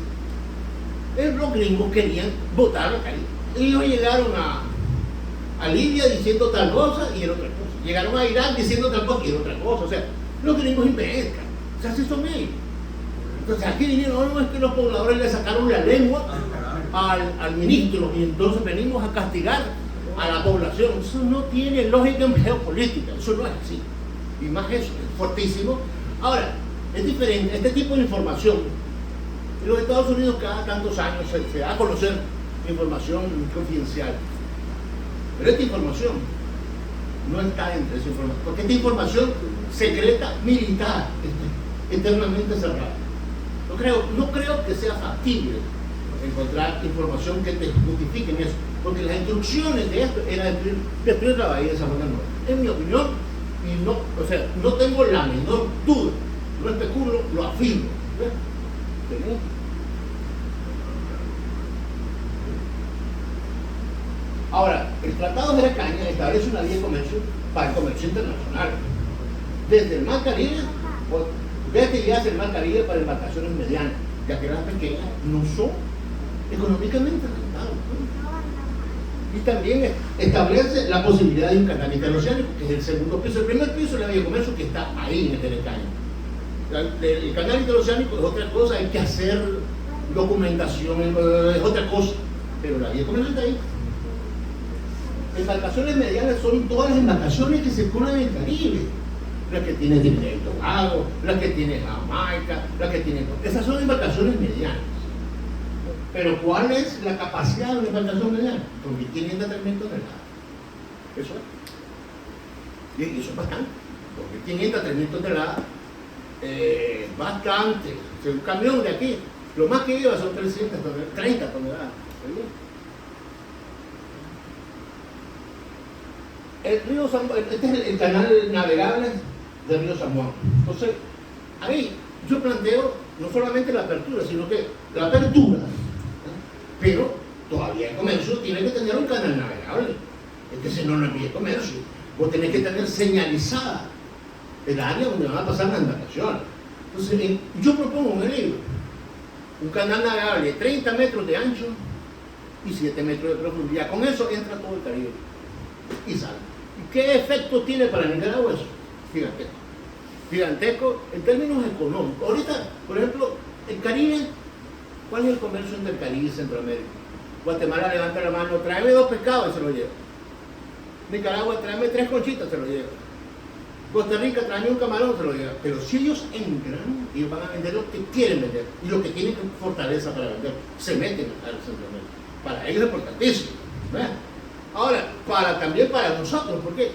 los gringos querían votar a Caribe. Ellos llegaron a Libia diciendo tal cosa y era otra cosa. Llegaron a Irak diciendo tal cosa y era otra cosa. O sea, los gringos inventan. O sea, así son ellos. Entonces aquí vinieron, no es que los pobladores le sacaron la lengua al ministro y entonces venimos a castigar a la población. Eso no tiene lógica en geopolítica, eso no es así. Y más eso, es fortísimo. Ahora, es diferente, este tipo de información, en los Estados Unidos cada tantos años se da a conocer información confidencial. Pero esta información no está entre esa información, porque esta información secreta militar, eternamente cerrada. No creo que sea factible encontrar información que te justifique en eso, porque las instrucciones de esto eran destruir la bahía de San Juan del Norte. En mi opinión, y no tengo la menor duda, no especulo, lo afirmo. ¿Ves? Ahora, el Tratado de la Caña establece una vía de comercio para el comercio internacional. Desde el Mar Caribe, desde ya hacia el Mar Caribe para embarcaciones medianas, ya que las pequeñas no son económicamente rentables. Y también establece la posibilidad de un canal interoceánico, que es el segundo piso. El primer piso es la vía de comercio que está ahí en el Telecaña. El canal interoceánico es otra cosa, hay que hacer documentación, es otra cosa, pero la vía de comercio está ahí. Embarcaciones medianas son todas las embarcaciones que circulan en el Caribe, las que tienen Trinidad y Tobago, las que tienen Jamaica, las que tienen... Esas son embarcaciones medianas. Pero ¿cuál es la capacidad de una embarcación mediana? 2.500 a 3.000 toneladas. Eso es. Y eso es bastante. 2.500 a 3.000 toneladas, bastante. Un camión de aquí, lo más que lleva son 330 toneladas. El río San Juan, este es el canal navegable del río San Juan. Entonces, ahí yo planteo no solamente la apertura, sino que la apertura, pero todavía el comercio tiene que tener un canal navegable. Es que si no, no es comercio. Vos tenés que tener señalizada el área donde van a pasar las embarcaciones. Entonces, yo propongo un libro, un canal navegable de 30 metros de ancho y 7 metros de profundidad. Con eso entra todo el Caribe y sale. ¿Qué efecto tiene para Nicaragua eso? Gigantesco. Gigantesco en términos económicos. Ahorita, por ejemplo, el Caribe, ¿cuál es el comercio entre el Caribe y Centroamérica? Guatemala levanta la mano, tráeme 2 pescados y se lo lleva. Nicaragua, tráeme 3 conchitas, se lo lleva. Costa Rica, tráeme un camarón, se lo lleva. Pero si ellos entran, ellos van a vender lo que quieren vender y lo que tienen fortaleza para vender, se meten a Centroamérica. Para ellos es importantísimo. ¿Ves? Ahora, también para nosotros, ¿por qué?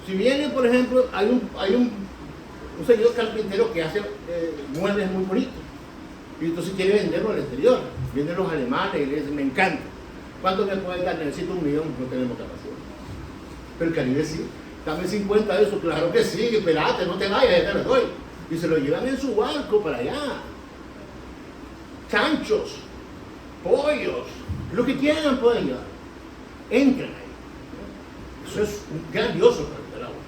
Si viene, por ejemplo, hay un señor carpintero que hace muebles muy bonitos y entonces quiere venderlo al exterior. Vienen los alemanes y le dicen, me encanta. ¿Cuánto me puede dar? Necesito 1 millón, no tenemos capacidad. Pero el Caribe sí. Dame 50 de eso, claro que sí, espérate, no te vayas, ya te lo doy. Y se lo llevan en su barco para allá. Chanchos, pollos, lo que quieran pueden llevar. Entran ahí. Eso es grandioso para Nicaragua,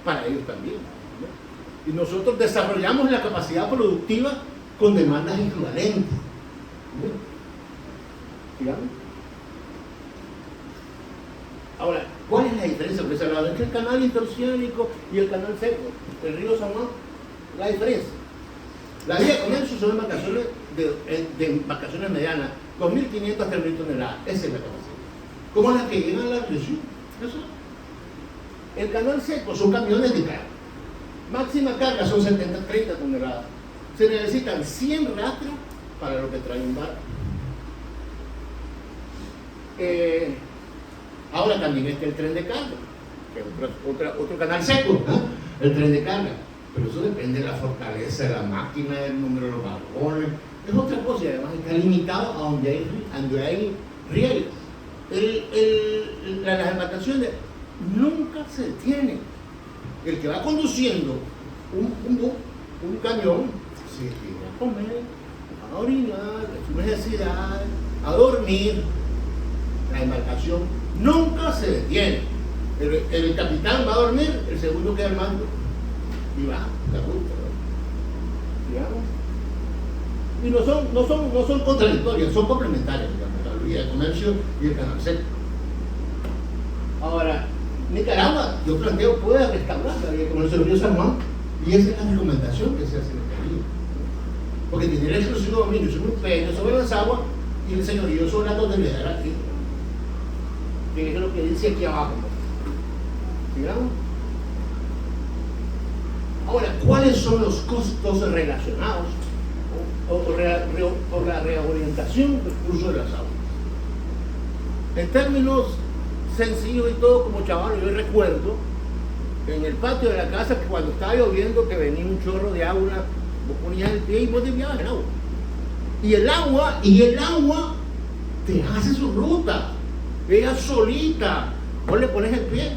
para ellos también. ¿No? Y nosotros desarrollamos la capacidad productiva con demandas equivalentes. ¿No? Ahora, ¿cuál es la diferencia? Porque se habla entre el canal interoceánico y el canal seco, el río San Juan. La diferencia. La vía de comercio son embarcaciones de embarcaciones medianas, 2.500 a 3.000 toneladas. Esa es la capacidad. Como las que llegan a la región. Eso. El canal seco son camiones de carga. Máxima carga son 30 toneladas. Se necesitan 100 rastros para lo que trae un barco. Ahora también está el tren de carga, que es otro canal seco, ¿no? El tren de carga. Pero eso depende de la fortaleza de la máquina, del número de los vagones, es otra cosa y además está limitado a donde hay rieles. Las embarcaciones nunca se detienen. El que va conduciendo un camión se tiene a comer, a orinar, a su necesidad, a dormir. La embarcación nunca se detiene. El capitán va a dormir, el segundo queda al mando y va la ruta, digamos. Y no son contradictorias, son complementarias, digamos, la vía de comercio y el canal seco. Ahora, Nicaragua, yo planteo, puede restaurar la vía de comercio del río San Juan, y esa es la recomendación que se hace en el Caribe. Porque tiene el exclusivo dominio sobre un peño, sobre las aguas, y el señorío sobre la totalidad de la tierra. Que es lo que dice aquí abajo. Digamos. Ahora, ¿cuáles son los costos relacionados por la reorientación del curso de las aguas? En términos sencillos y todo, como chaval, yo recuerdo en el patio de la casa que cuando estaba lloviendo, que venía un chorro de agua, vos ponías el pie y vos desviabas el agua. Y el agua te hace su ruta, ella solita, vos le pones el pie.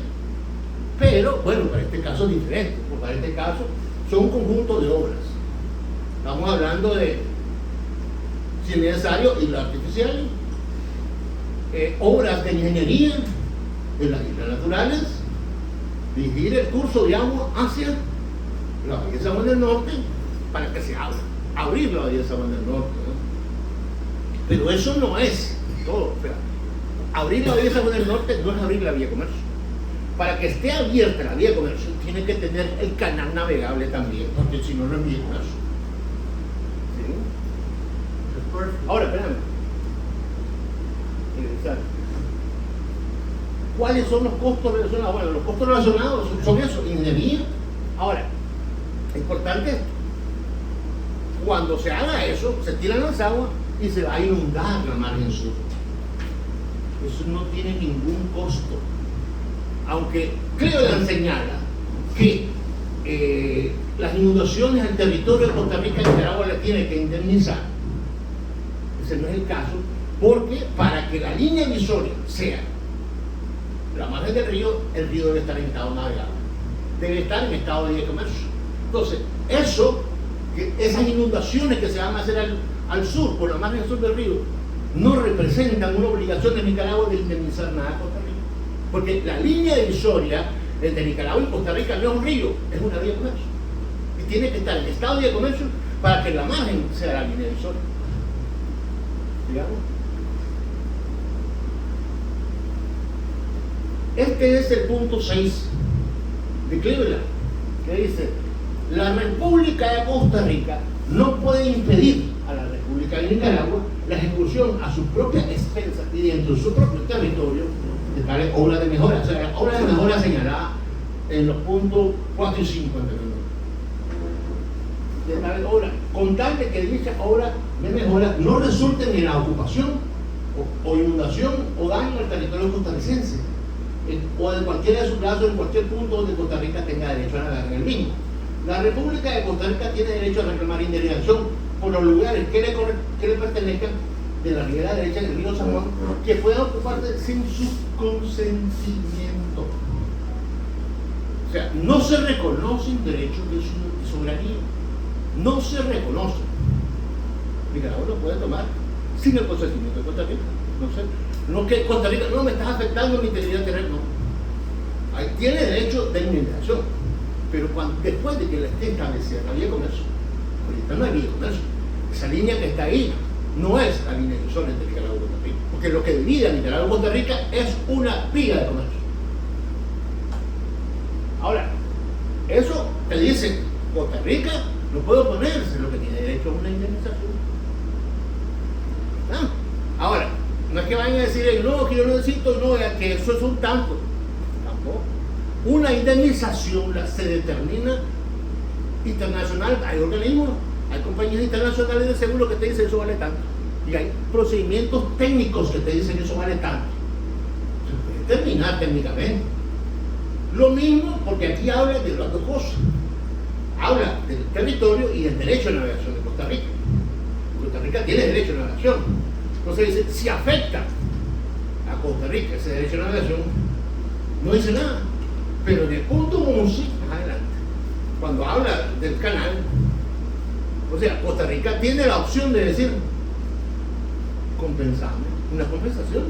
Pero, bueno, para este caso es diferente, porque para este caso son un conjunto de obras. Estamos hablando de, si es necesario, y lo artificial, obras de ingeniería en las islas naturales, dirigir el curso de agua hacia la Bahía de San Juan del Norte para que se abra, abrir la Bahía de San Juan del Norte, ¿no? Pero eso no es todo. O sea, abrir la Bahía de San Juan del Norte no es abrir la vía de comercio. Para que esté abierta la vía de comercio, tiene que tener el canal navegable también, porque si no, no es vía de comercio. ¿Sí? Ahora, espérame. ¿Cuáles son los costos relacionados? Bueno, los costos relacionados son eso, ingeniería. Ahora, es importante esto. Cuando se haga eso, se tiran las aguas y se va a inundar la margen sur. Eso no tiene ningún costo. Aunque Cleveland señala que las inundaciones al territorio de Costa Rica y Nicaragua le tiene que indemnizar, ese no es el caso, porque para que la línea divisoria sea la margen del río, el río debe estar en estado navegable, debe estar en estado de comercio. Entonces, esas inundaciones que se van a hacer al sur, por la margen sur del río, no representan una obligación de Nicaragua de indemnizar nada a Costa Rica. Porque la línea divisoria entre Nicaragua y Costa Rica no es un río, es una vía de comercio. Y tiene que estar en estado de comercio para que la margen sea la línea divisoria. Digamos. Este es el punto 6 de Cleveland, que dice: la República de Costa Rica no puede impedir a la República de Nicaragua la ejecución a sus propias expensas y dentro de su propio territorio de tales obras de mejora, o sea, obras de mejora señaladas en los puntos 4 y 5 de tales obras, con tal de que dichas obras de mejora no resulten en la ocupación o inundación o daño al territorio costarricense o de cualquiera de sus brazos en cualquier punto donde Costa Rica tenga derecho a navegar en el mismo. La República de Costa Rica tiene derecho a reclamar indemnización por los lugares que le pertenezcan de la ribera derecha del río San Juan, que puedan ocuparse sin su consentimiento. O sea, no se reconocen derechos de soberanía, no se reconocen. Nicaragua lo puede tomar sin el consentimiento de Costa Rica. No que Costa Rica, no me estás afectando mi integridad terrestre, no. Ahí tiene derecho de indemnización, pero después de que la esté establecida la vía de comercio, ahorita no hay vía de comercio, esa línea que está ahí no es la línea de zona entre Nicaragua y Costa Rica, porque lo que divide a Nicaragua y Costa Rica es una vía de comercio. Ahora, eso te dice, Costa Rica no puede oponerse, lo que tiene derecho a una indemnización. ¿Ah? Ahora, no es que vayan a decir, no, que yo no necesito, no, que eso es un tanto. Tampoco. Una indemnización se determina internacional, hay organismos, hay compañías internacionales de seguro que te dicen eso vale tanto. Y hay procedimientos técnicos que te dicen eso vale tanto. Se puede determinar técnicamente. Lo mismo porque aquí habla de las dos cosas. Habla del territorio y del derecho de navegación de Costa Rica. Costa Rica Rica tiene derecho a navegación. Entonces dice, si afecta a Costa Rica ese derecho a navegación, no dice nada. Pero en el punto 11, más adelante, cuando habla del canal, o sea, Costa Rica tiene la opción de decir, compensame, una compensación.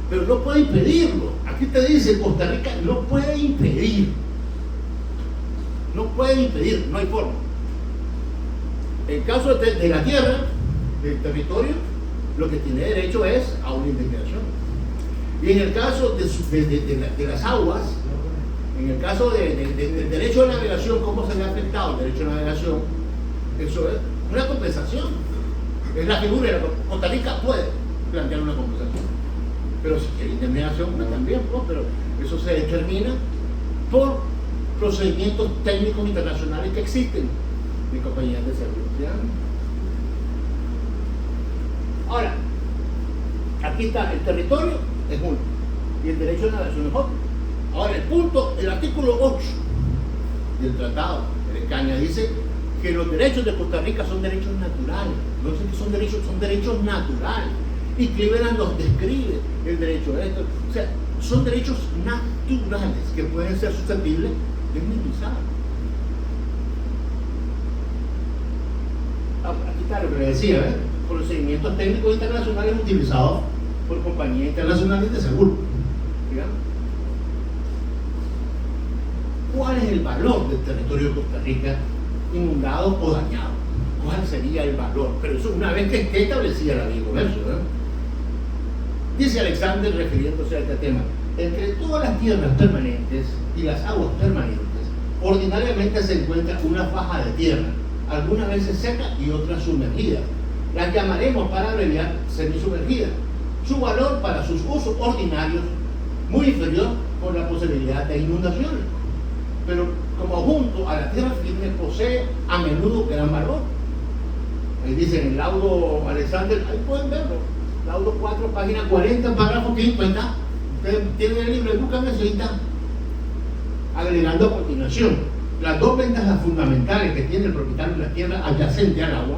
Pero no puede impedirlo. Aquí te dice, Costa Rica no puede impedir. No puede impedir, no hay forma. En caso de la tierra, del territorio, lo que tiene derecho es a una indemnización. Y en el caso de las aguas, en el caso del derecho a navegación, ¿cómo se le ha afectado el derecho a navegación? Eso es una compensación. Es la figura de Costa Rica puede plantear una compensación. Pero si quiere indemnización, también, ¿no? Pero eso se determina por procedimientos técnicos internacionales que existen de compañías de seguridad. Ahora, aquí está el territorio, es uno, y el derecho a navegación es otro. Ahora, el artículo 8 del Tratado de España dice que los derechos de Costa Rica son derechos naturales. No sé qué son derechos naturales. Y Cleveland los describe, el derecho a esto. O sea, son derechos naturales que pueden ser susceptibles de minimizar. Aquí está lo que le decía, ¿eh? Procedimientos técnicos internacionales utilizados por compañías internacionales de seguro. Digamos. ¿Cuál es el valor del territorio de Costa Rica inundado o dañado? ¿Cuál sería el valor? Pero eso una vez que esté establecida la ley de comercio, ¿verdad? Dice Alexander, refiriéndose a este tema, entre todas las tierras permanentes y las aguas permanentes, ordinariamente se encuentra una faja de tierra, algunas veces seca y otras sumergidas. Las llamaremos, para abreviar, semisumergidas. Su valor para sus usos ordinarios muy inferior por la posibilidad de inundaciones, pero como junto a la tierra firme posee a menudo gran valor. Ahí dice en el laudo Alexander, ahí pueden verlo, laudo 4, página 40, párrafo 5, está. Ustedes tienen el libro, buscan eso y está. Agregando a continuación las dos ventajas fundamentales que tiene el propietario de la tierra adyacente al agua,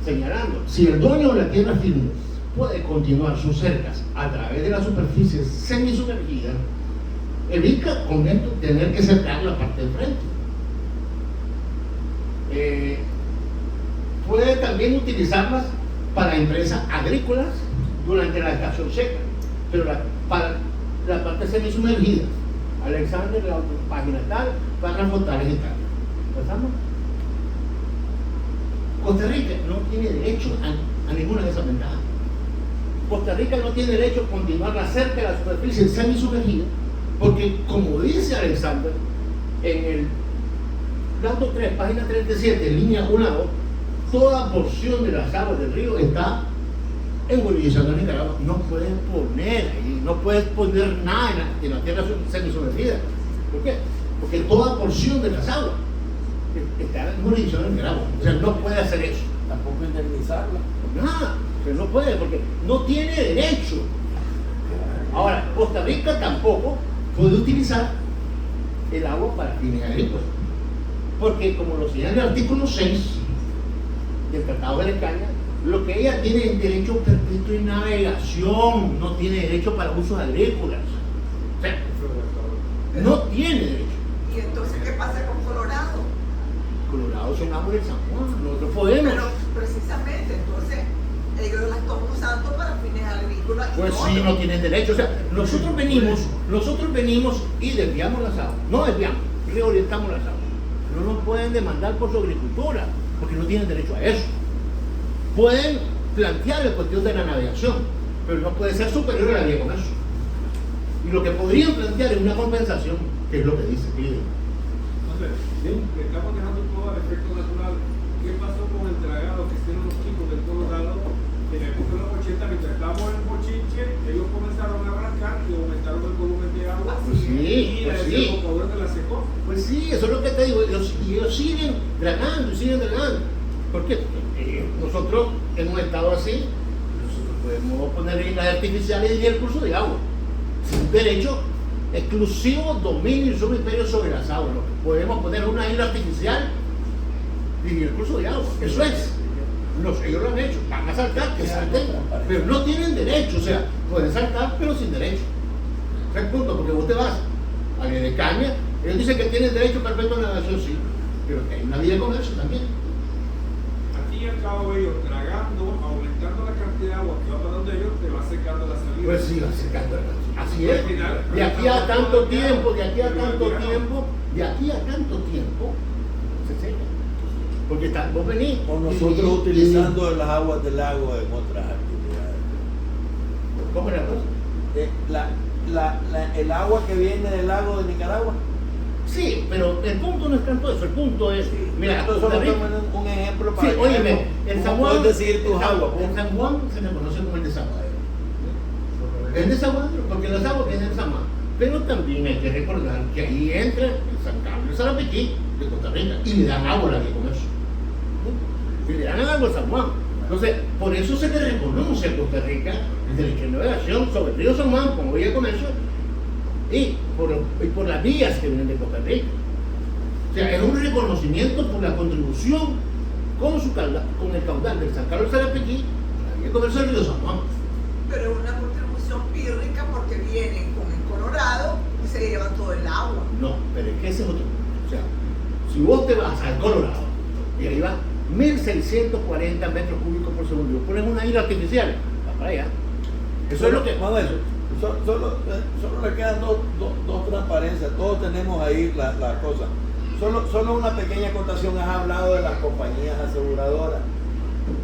señalando, si el dueño de la tierra firme puede continuar sus cercas a través de la superficie semisumergida, evita con esto tener que cercar la parte de frente. Puede también utilizarlas para empresas agrícolas durante la estación seca, pero para la parte semisumergida, Alexander, la página tal, párrafo tales y tal. ¿Pasamos? Costa Rica no tiene derecho a ninguna de esas ventajas. Costa Rica no tiene derecho a continuar cerca de la superficie semisumergida, porque como dice Alexander, en el laudo 3, página 37, línea 1 a 2, toda porción de las aguas del río está en jurisdicción de Nicaragua. No puedes poner ahí, no puedes poner nada en la tierra semisumergida. ¿Por qué? Porque toda porción de las aguas está en jurisdicción de Nicaragua. O sea, no puede hacer eso. Tampoco indemnizarla. Nada, pero no puede, porque no tiene derecho. Ahora, Costa Rica tampoco puede utilizar el agua para fines agrícolas, porque como lo señala el artículo 6 del Tratado de España, lo que ella tiene es derecho perpetuo de navegación, no tiene derecho para usos agrícolas. O sea, no tiene derecho. ¿Y entonces qué pasa con Colorado? Colorado son aguas del San Juan, nosotros podemos. Pero precisamente, entonces, ellos las están usando para fines agrícolas. Pues sí, no tienen derecho. O sea, nosotros venimos y desviamos las aguas. No desviamos, reorientamos las aguas. No nos pueden demandar por su agricultura, porque no tienen derecho a eso. Pueden plantear la cuestión de la navegación, pero no puede ser superior a la ley de comercio. Y lo que podrían plantear es una compensación, que es lo que dice Cleveland. Entonces, le estamos dejando todo al efecto natural. ¿Qué pasó con el dragado que hicieron los chicos del Colorado en el época de los 80? Mientras estábamos en el bochinche, ellos comenzaron a arrancar y aumentaron el volumen de agua. Pues sí, y pues el sí. desembocador de la secó. Pues sí, eso es lo que te digo. Ellos siguen dragando y siguen dragando. ¿Por qué? Porque nosotros hemos estado así. Nosotros podemos poner islas artificiales y el curso de agua. Sin derecho exclusivo dominio y subimperio sobre las aguas. Podemos poner una isla artificial y el curso de agua. Eso es. ellos lo han hecho, van a saltar, que salten, pero no tienen derecho, o sea, pueden saltar, pero sin derecho. Es el punto, porque vos te vas a la de caña, ellos dicen que tienen derecho perfecto a la navegación, sí, pero que hay una vía de comercio también. Al fin y al cabo, ellos tragando, aumentando la cantidad de agua que va para donde ellos, te va secando la salida. Pues sí, va secando la salida. Así es. Al final, De aquí a tanto tiempo, de aquí a tanto tiempo, se seca. Porque vos venís. O nosotros utilizando las aguas del lago en otras actividades. ¿Cómo era la cosa? El agua que viene del lago de Nicaragua. Sí, pero el punto no es tanto eso, el punto es, mira, Esto solo un ejemplo para sí, que óyeme, veamos el cómo San Juan, puedes decidir tus aguas. el San Juan se le conoce como el desaguadero. El desaguadero, porque las aguas vienen del San Juan. Pero también hay que recordar que ahí entra el San Carlos de Sarapequí, de Costa Rica, y le dan agua a la vía de comercio. Y le dan agua al San Juan. Entonces, por eso se le reconoce a Costa Rica el derecho de navegación sobre el río San Juan como vía de comercio y por las vías que vienen de Costa Rica. O sea, es un reconocimiento por la contribución con el caudal del San Carlos de Sarapequí a la vía de comercio del río San Juan. Pero es una contribución pírrica porque vienen con el Colorado y se llevan todo el agua. No, pero es que ese es otro punto. O sea, si vos te vas al Colorado y ahí va 1.640 metros cúbicos por segundo, y vos pones una isla artificial, va para allá. Eso es lo que... Manuel, solo le quedan dos transparencias. Todos tenemos ahí la cosa. Solo una pequeña acotación. Has hablado de las compañías aseguradoras.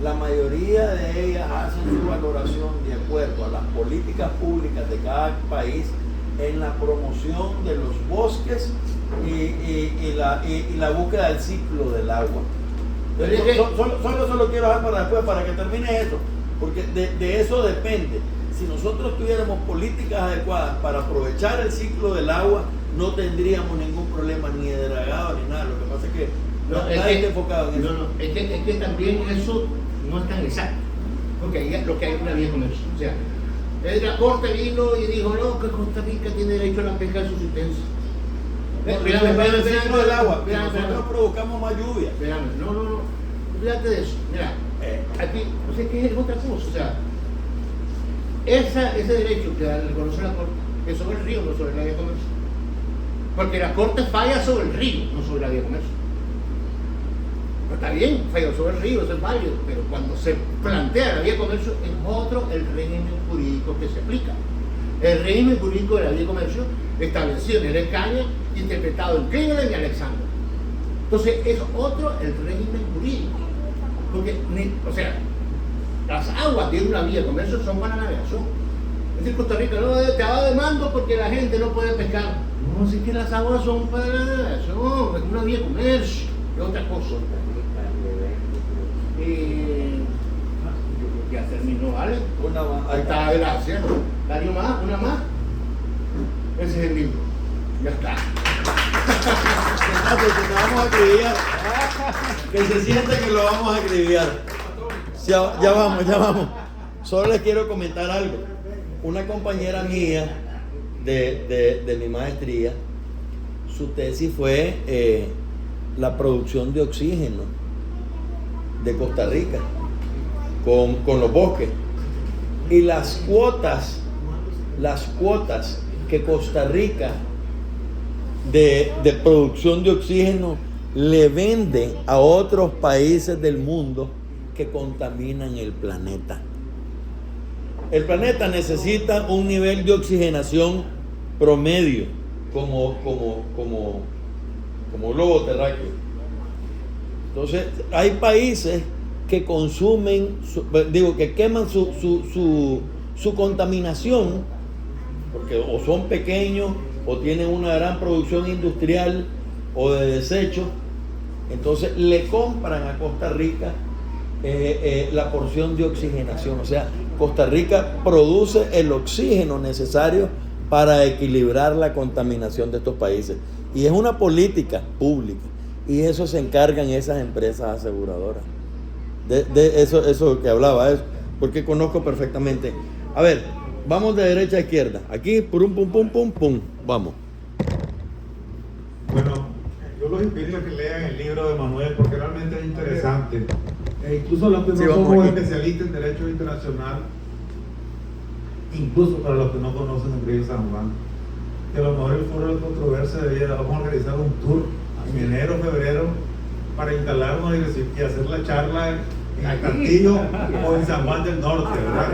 La mayoría de ellas hacen su valoración de acuerdo a las políticas públicas de cada país en la promoción de los bosques y la búsqueda del ciclo del agua. Solo quiero dejar para después, para que termine eso, porque de eso depende. Si nosotros tuviéramos políticas adecuadas para aprovechar el ciclo del agua, no tendríamos ningún problema ni de dragado ni nada. Lo que pasa es que nadie está enfocado en eso. Es que también eso no es tan exacto, porque ahí es lo que hay una vía de comercio. O sea, la corte vino y dijo, no, que Costa Rica tiene derecho a la pesca de subsistencia. El ciclo del agua, que nosotros provocamos más lluvia. No, fíjate de eso. Mira, aquí, o sea, que es otra cosa. O sea, ese derecho que reconoce la corte es sobre el río, no sobre la vía de comercio. Porque la corte falla sobre el río, no sobre la vía de comercio. No está bien, falló sobre el río, eso es válido, pero cuando se plantea la vía de comercio es otro el régimen jurídico que se aplica. El régimen jurídico de la vía de comercio establecido en el Escaña, interpretado en Cleveland y Alexander. Entonces es otro el régimen jurídico. Porque, o sea, las aguas de una vía de comercio son para navegación. Es decir, Costa Rica no te va de mando porque la gente no puede pescar. No, si que las aguas son para la navegación, es una vía de comercio, es otra cosa. Ya terminó, ¿vale? Una más. Ahí está, gracias. Darío más, una más. Ese es el libro. Ya está. Que vamos a acribillar. Que se siente que lo vamos a acribillar. Ya vamos. Solo les quiero comentar algo. Una compañera mía de mi maestría, su tesis fue la producción de oxígeno de Costa Rica con los bosques. Y las cuotas que Costa Rica de producción de oxígeno le vende a otros países del mundo que contaminan el planeta. El planeta necesita un nivel de oxigenación promedio como globo terráqueo. Entonces, hay países que consumen, que queman su contaminación, porque o son pequeños, o tienen una gran producción industrial, o de desechos. Entonces, le compran a Costa Rica la porción de oxigenación. O sea, Costa Rica produce el oxígeno necesario para equilibrar la contaminación de estos países. Y es una política pública. Y eso se encargan esas empresas aseguradoras. De eso que hablaba, eso, porque conozco perfectamente. A ver, vamos de derecha a izquierda. Aquí, pum, vamos. Bueno, yo los invito a que lean el libro de Manuel porque realmente es interesante. Incluso los que no Sí, vamos somos aquí. especialistas en derecho internacional, incluso para los que no conocen el río San Juan, que a lo mejor el foro de controversia debería, vamos a organizar un tour en enero, febrero, para instalarnos y hacer la charla en el Castillo o en San Juan del Norte, ¿verdad?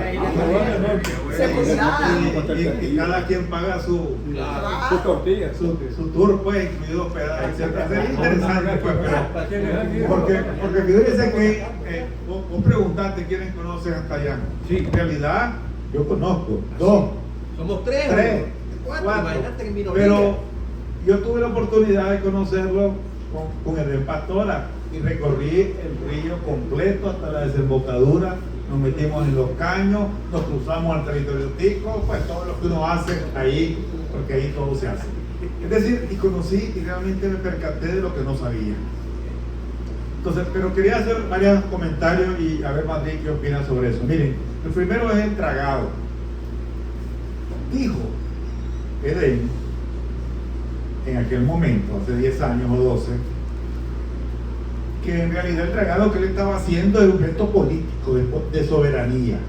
Y cada quien paga su tortilla. su tour, pues, incluido hospedaje, etc. Sería interesante, pues, porque fíjense que vos preguntaste quiénes conocen hasta allá. Sí, en realidad, yo conozco dos, Somos tres, cuatro, imagínate en minoría. pero yo tuve la oportunidad de conocerlo con el Pastora y recorrí el río completo hasta la desembocadura, nos metimos en los caños, nos cruzamos al territorio tico, pues todo lo que uno hace ahí, porque ahí todo se hace. Es decir, y conocí y realmente me percaté de lo que no sabía. Entonces, pero quería hacer varios comentarios y a ver Madrid qué opina sobre eso. Miren, el primero es el tragado. Dijo Edén, en aquel momento, hace 10 años o 12, que en realidad el tragado que él estaba haciendo era un gesto político de soberanía.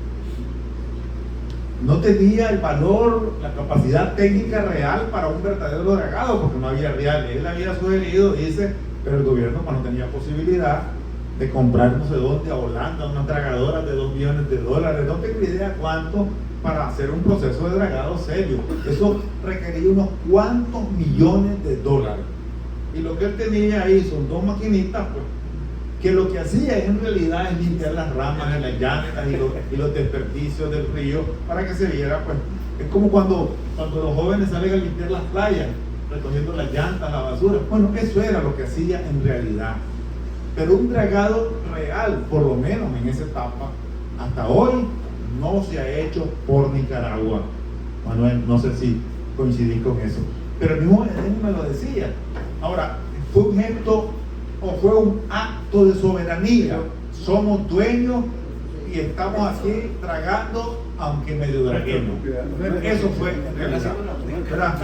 No tenía el valor, la capacidad técnica real para un verdadero dragado, porque no había real. Él había sugerido, dice, pero el gobierno pues, no tenía posibilidad de comprar no sé dónde a Holanda unas dragadoras de $2 millones, no tengo idea cuánto, para hacer un proceso de dragado serio. Eso requería unos cuantos millones de dólares. Y lo que él tenía ahí son dos maquinitas, pues, que lo que hacía en realidad es limpiar las ramas de las llantas y los desperdicios del río para que se viera, pues, es como cuando los jóvenes salen a limpiar las playas, recogiendo las llantas, la basura. Bueno, eso era lo que hacía en realidad. Pero un dragado real, por lo menos en esa etapa, hasta hoy, no se ha hecho por Nicaragua. Manuel, no sé si coincidís con eso. Pero el mismo Edén me lo decía. Ahora, fue un gesto o fue un acto de soberanía. Somos dueños y estamos aquí tragando, aunque medio draguemos. Eso fue en realidad. ¿Verdad?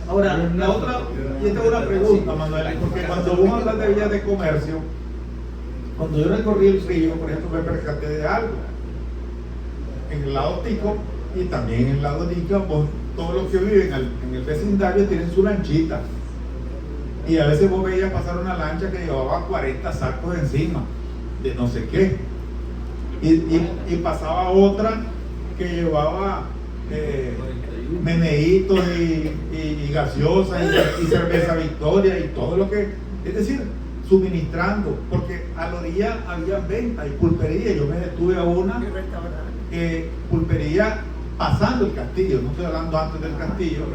Ahora, la otra, y esta es una pregunta, Manuel, porque cuando vos hablas de vías de comercio, cuando yo recorrí el río, por ejemplo, me percaté de algo. En el lado tico y también en el lado nica, pues, todos los que viven en el vecindario tienen su lanchita. Y a veces vos veías pasar una lancha que llevaba 40 sacos encima, de no sé qué. Y pasaba otra que llevaba meneitos y gaseosa y cerveza Victoria y todo lo que, es decir, suministrando, porque a la orilla había venta y pulpería. Yo me detuve a una pulpería pasando el castillo, no estoy hablando antes del castillo,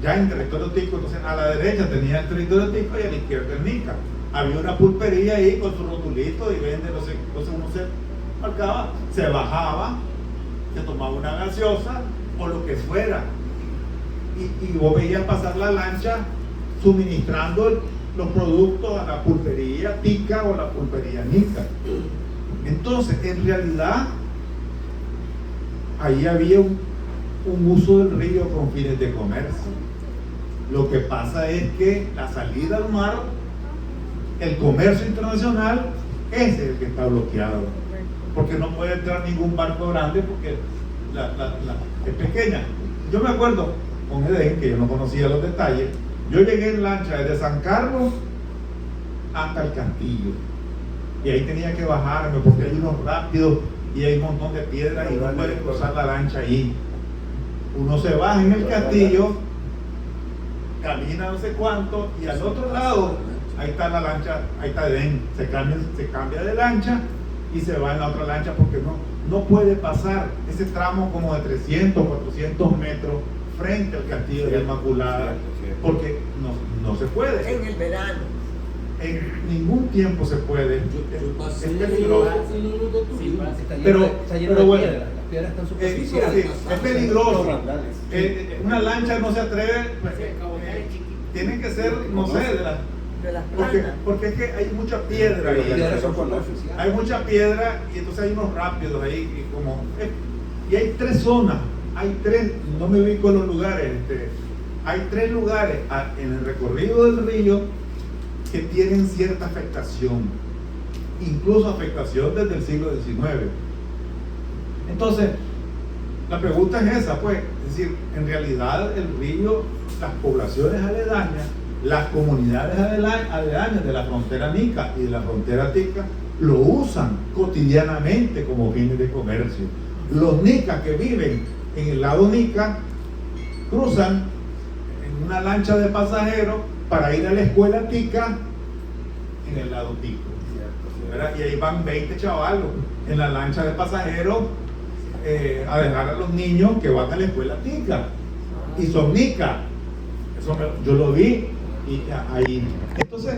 ya en territorio tico. Entonces a la derecha tenía el territorio tico y a la izquierda el nica. Había una pulpería ahí con su rotulito y vende, no sé, entonces uno se marcaba, se bajaba, se tomaba una gaseosa o lo que fuera, y vos veías pasar la lancha suministrando los productos a la pulpería tica o la pulpería nica. Entonces, en realidad, ahí había un uso del río con fines de comercio. Lo que pasa es que la salida al mar, el comercio internacional, ese es el que está bloqueado, porque no puede entrar ningún barco grande porque es pequeña. Yo me acuerdo con Edén, que yo no conocía los detalles, yo llegué en lancha desde San Carlos hasta el Castillo y ahí tenía que bajarme porque hay unos rápidos y hay un montón de piedras y no puede cruzar la lancha ahí. Uno se baja en el Castillo, camina no sé cuánto y al otro lado ahí está la lancha, ahí está Edén, se cambia de lancha y se va en la otra lancha porque no puede pasar ese tramo como de 300, 400 metros frente al Castillo de la Inmaculada, porque no se puede. En el verano. En ningún tiempo se puede. Es peligroso. Está lleno de bueno, piedras, las piedras están superficiales. sí, es peligroso. Una lancha no se atreve, tiene que ser, no sé, De las planas. porque es que hay mucha piedra ahí. Hay mucha piedra y entonces hay unos rápidos ahí y hay tres zonas, no me ubico en los lugares, hay tres lugares en el recorrido del río que tienen cierta afectación. incluso afectación desde el siglo XIX. Entonces, la pregunta es esa, pues, es decir, en realidad el río, las poblaciones aledañas, las comunidades aledañas de la frontera nica y de la frontera tica, lo usan cotidianamente como fines de comercio. Los nicas que viven en el lado nica cruzan en una lancha de pasajeros para ir a la escuela tica en el lado tico, ¿verdad? Y ahí van 20 chavalos en la lancha de pasajeros a dejar a los niños que van a la escuela tica y son nicas. Eso yo lo vi y ahí. Entonces